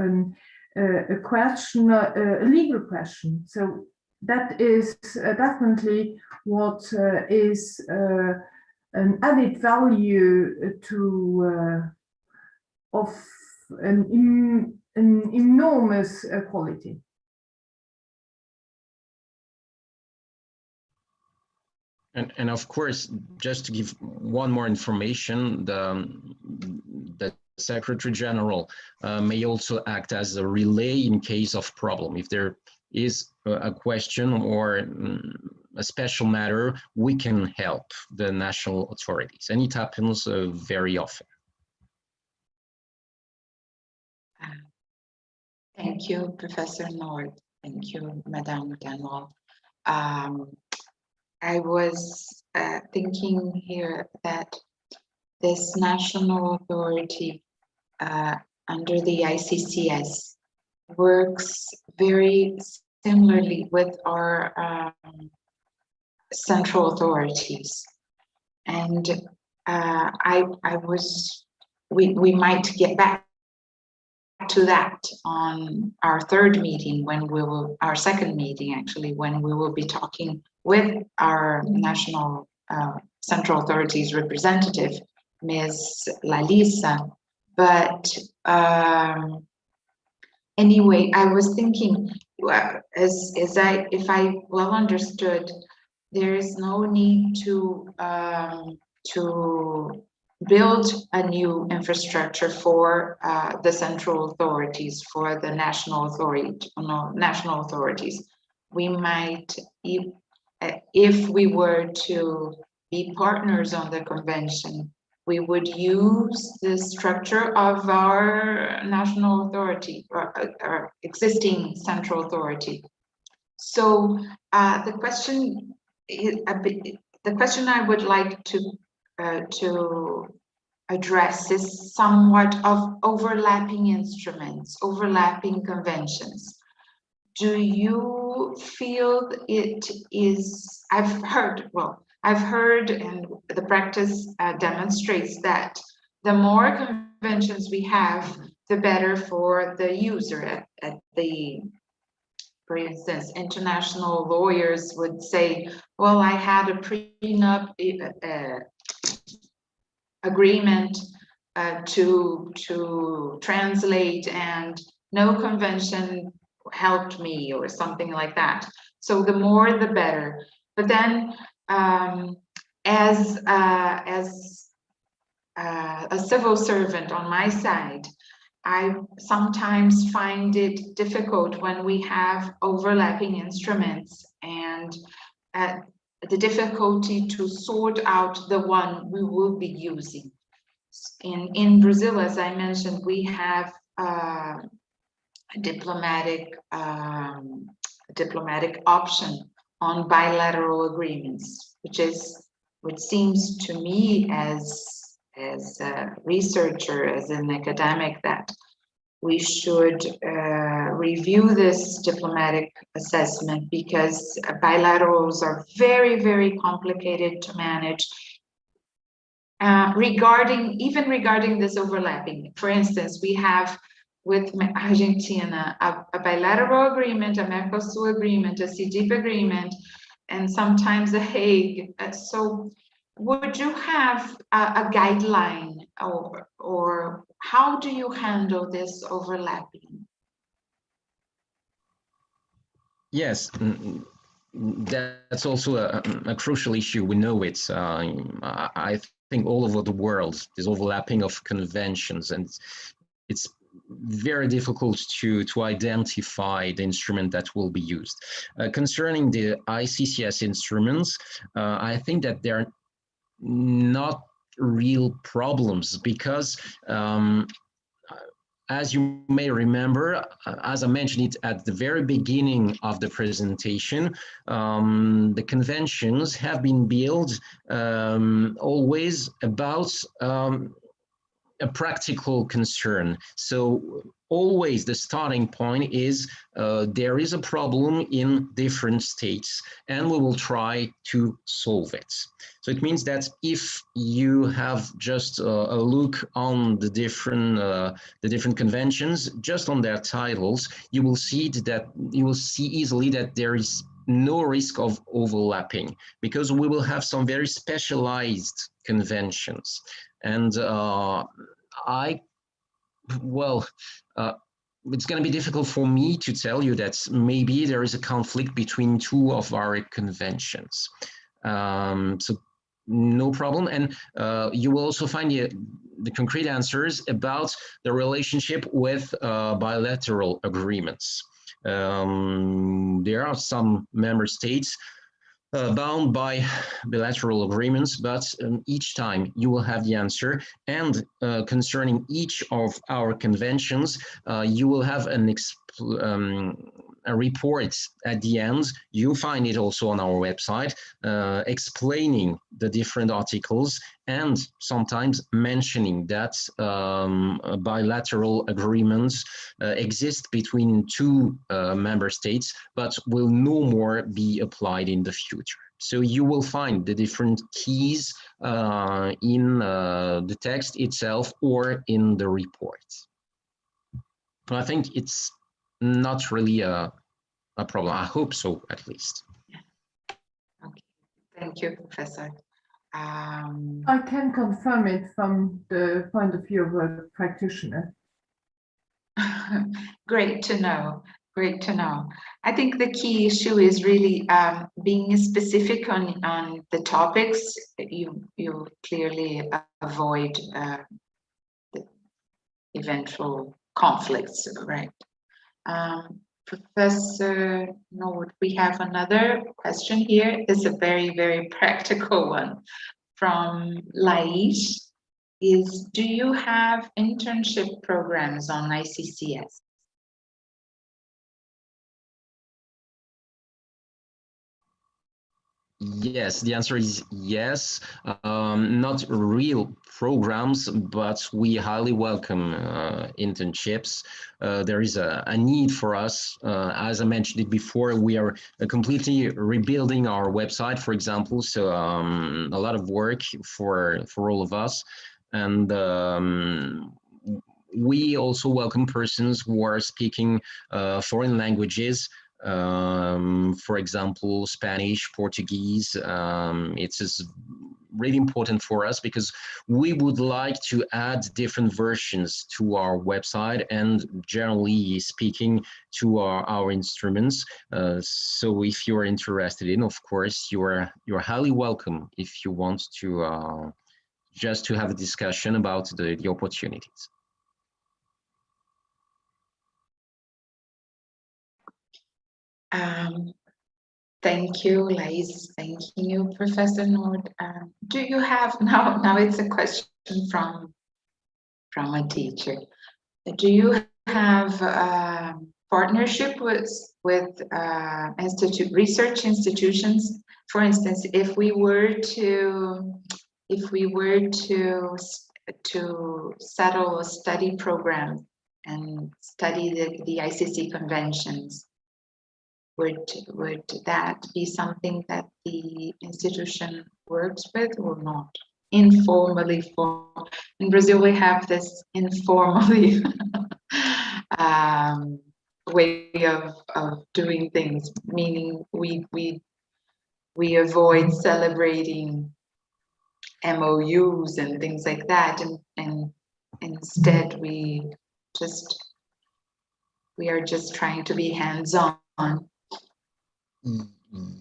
a question, a legal question. So that is definitely what is an added value to of an enormous quality. And of course, just to give one more information, the Secretary General may also act as a relay in case of problem. If there is a question or a special matter, we can help the national authorities, and it happens very often. Thank you, Professor Nord. Thank you, Madame Dennewald. I was thinking here that this national authority under the Iccs works very similarly with our central authorities, and we might get back to that on our third meeting, when we will, our second meeting actually, when we will be talking with our national central authorities representative, Ms. Lalisa. But anyway, I was thinking, if I well understood, there is no need to build a new infrastructure for the central authorities, for the national authorities. We might, if we were to be partners on the convention, we would use the structure of our national authority, or our existing central authority. So the question I would like to address is somewhat of overlapping instruments, overlapping conventions. Do you feel it is, I've heard, and the practice demonstrates that the more conventions we have, the better for the user. For instance, international lawyers would say, well, I had a prenup agreement to translate, and no convention helped me, or something like that. So the more the better. But then as a civil servant on my side, I sometimes find it difficult when we have overlapping instruments, and the difficulty to sort out the one we will be using. In Brazil, as I mentioned, we have a diplomatic option on bilateral agreements, which seems to me as a researcher, as an academic, that we should review this diplomatic assessment, because bilaterals are very, very complicated to manage. Even regarding this overlapping, for instance, we have with Argentina a bilateral agreement, a Mercosur agreement, a CDIP agreement, and sometimes a Hague. So would you have a guideline, or how do you handle this overlapping? Yes, that's also a crucial issue. We know it. I think all over the world, there's overlapping of conventions, and it's very difficult to identify the instrument that will be used. Concerning the ICCS instruments, I think that they're not real problems because as you may remember, as I mentioned it at the very beginning of the presentation, the conventions have been built always about a practical concern. So always the starting point is there is a problem in different states and we will try to solve it. So it means that if you have just a look on the different conventions, just on their titles, you will see easily that there is no risk of overlapping because we will have some very specialized conventions. And it's going to be difficult for me to tell you that maybe there is a conflict between two of our conventions. So no problem. And you will also find the concrete answers about the relationship with bilateral agreements. There are some member states bound by bilateral agreements, but each time you will have the answer. And concerning each of our conventions, you will have a report at the end. You'll find it also on our website, explaining the different articles and sometimes mentioning that bilateral agreements exist between two member states, but will no more be applied in the future. So you will find the different keys in the text itself or in the report. I think it's not really a problem. I hope so, at least. Okay, thank you, Professor. I can confirm it from the point of view of a practitioner. Great to know. Great to know. I think the key issue is really being specific on the topics. You clearly avoid the eventual conflicts, right? Professor Nord, we have another question here. It's a very, very practical one from Laish. Do you have internship programs on ICCS? Yes, the answer is yes. Not real programs, but we highly welcome internships. There is a need for us. As I mentioned it before, we are completely rebuilding our website, for example, so a lot of work for all of us. And we also welcome persons who are speaking foreign languages. For example, Spanish, Portuguese. It's really important for us because we would like to add different versions to our website and generally speaking to our instruments. So if you're interested in, of course, you're highly welcome if you want to just to have a discussion about the opportunities. Thank you, Lais. Thank you, Professor Nord. Do you have now? It's a question from a teacher. Do you have partnership with research institutions? For instance, if we were to settle a study program and study the ICC conventions, would that be something that the institution works with or not? Informally, in Brazil we have this informally way of doing things, meaning we avoid celebrating MOUs and things like that, and instead we are just trying to be hands-on.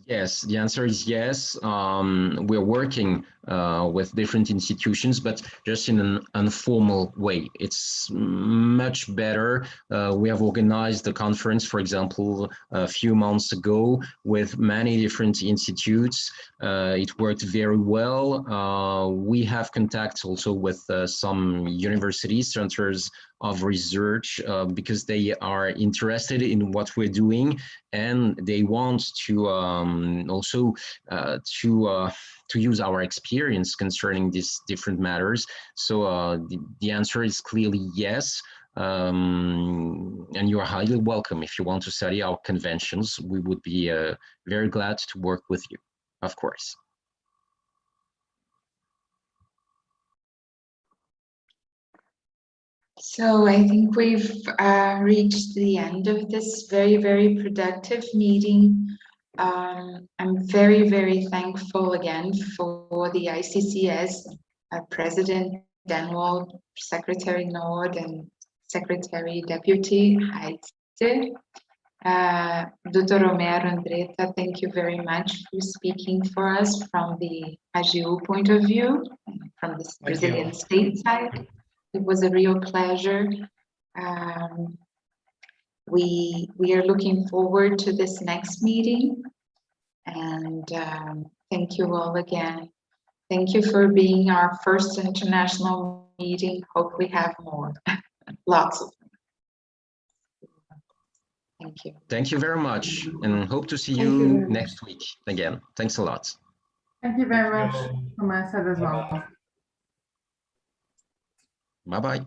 Yes, the answer is yes. We're working with different institutions, but just in an informal way. It's much better. We have organized a conference, for example, a few months ago with many different institutes. It worked very well. We have contacts also with some universities, centers of research, because they are interested in what we're doing, and they want to also to use our experience concerning these different matters. So the answer is clearly yes. And you are highly welcome. If you want to study our conventions, we would be very glad to work with you, of course. So I think we've reached the end of this very, very productive meeting. I'm very, very thankful again for the Iccs, President Dennewald, Secretary Nord, and Secretary Deputy Reitzer. Dr. Romero Andretta, thank you very much for speaking for us from the AGU point of view, from the Brazilian state side. It was a real pleasure. We are looking forward to this next meeting, and thank you all again. Thank you for being our first international meeting. Hope we have more, lots of them. Thank you. Thank you very much, and hope to see you next week again. Thanks a lot. Thank you very much from my side as well. Bye-bye.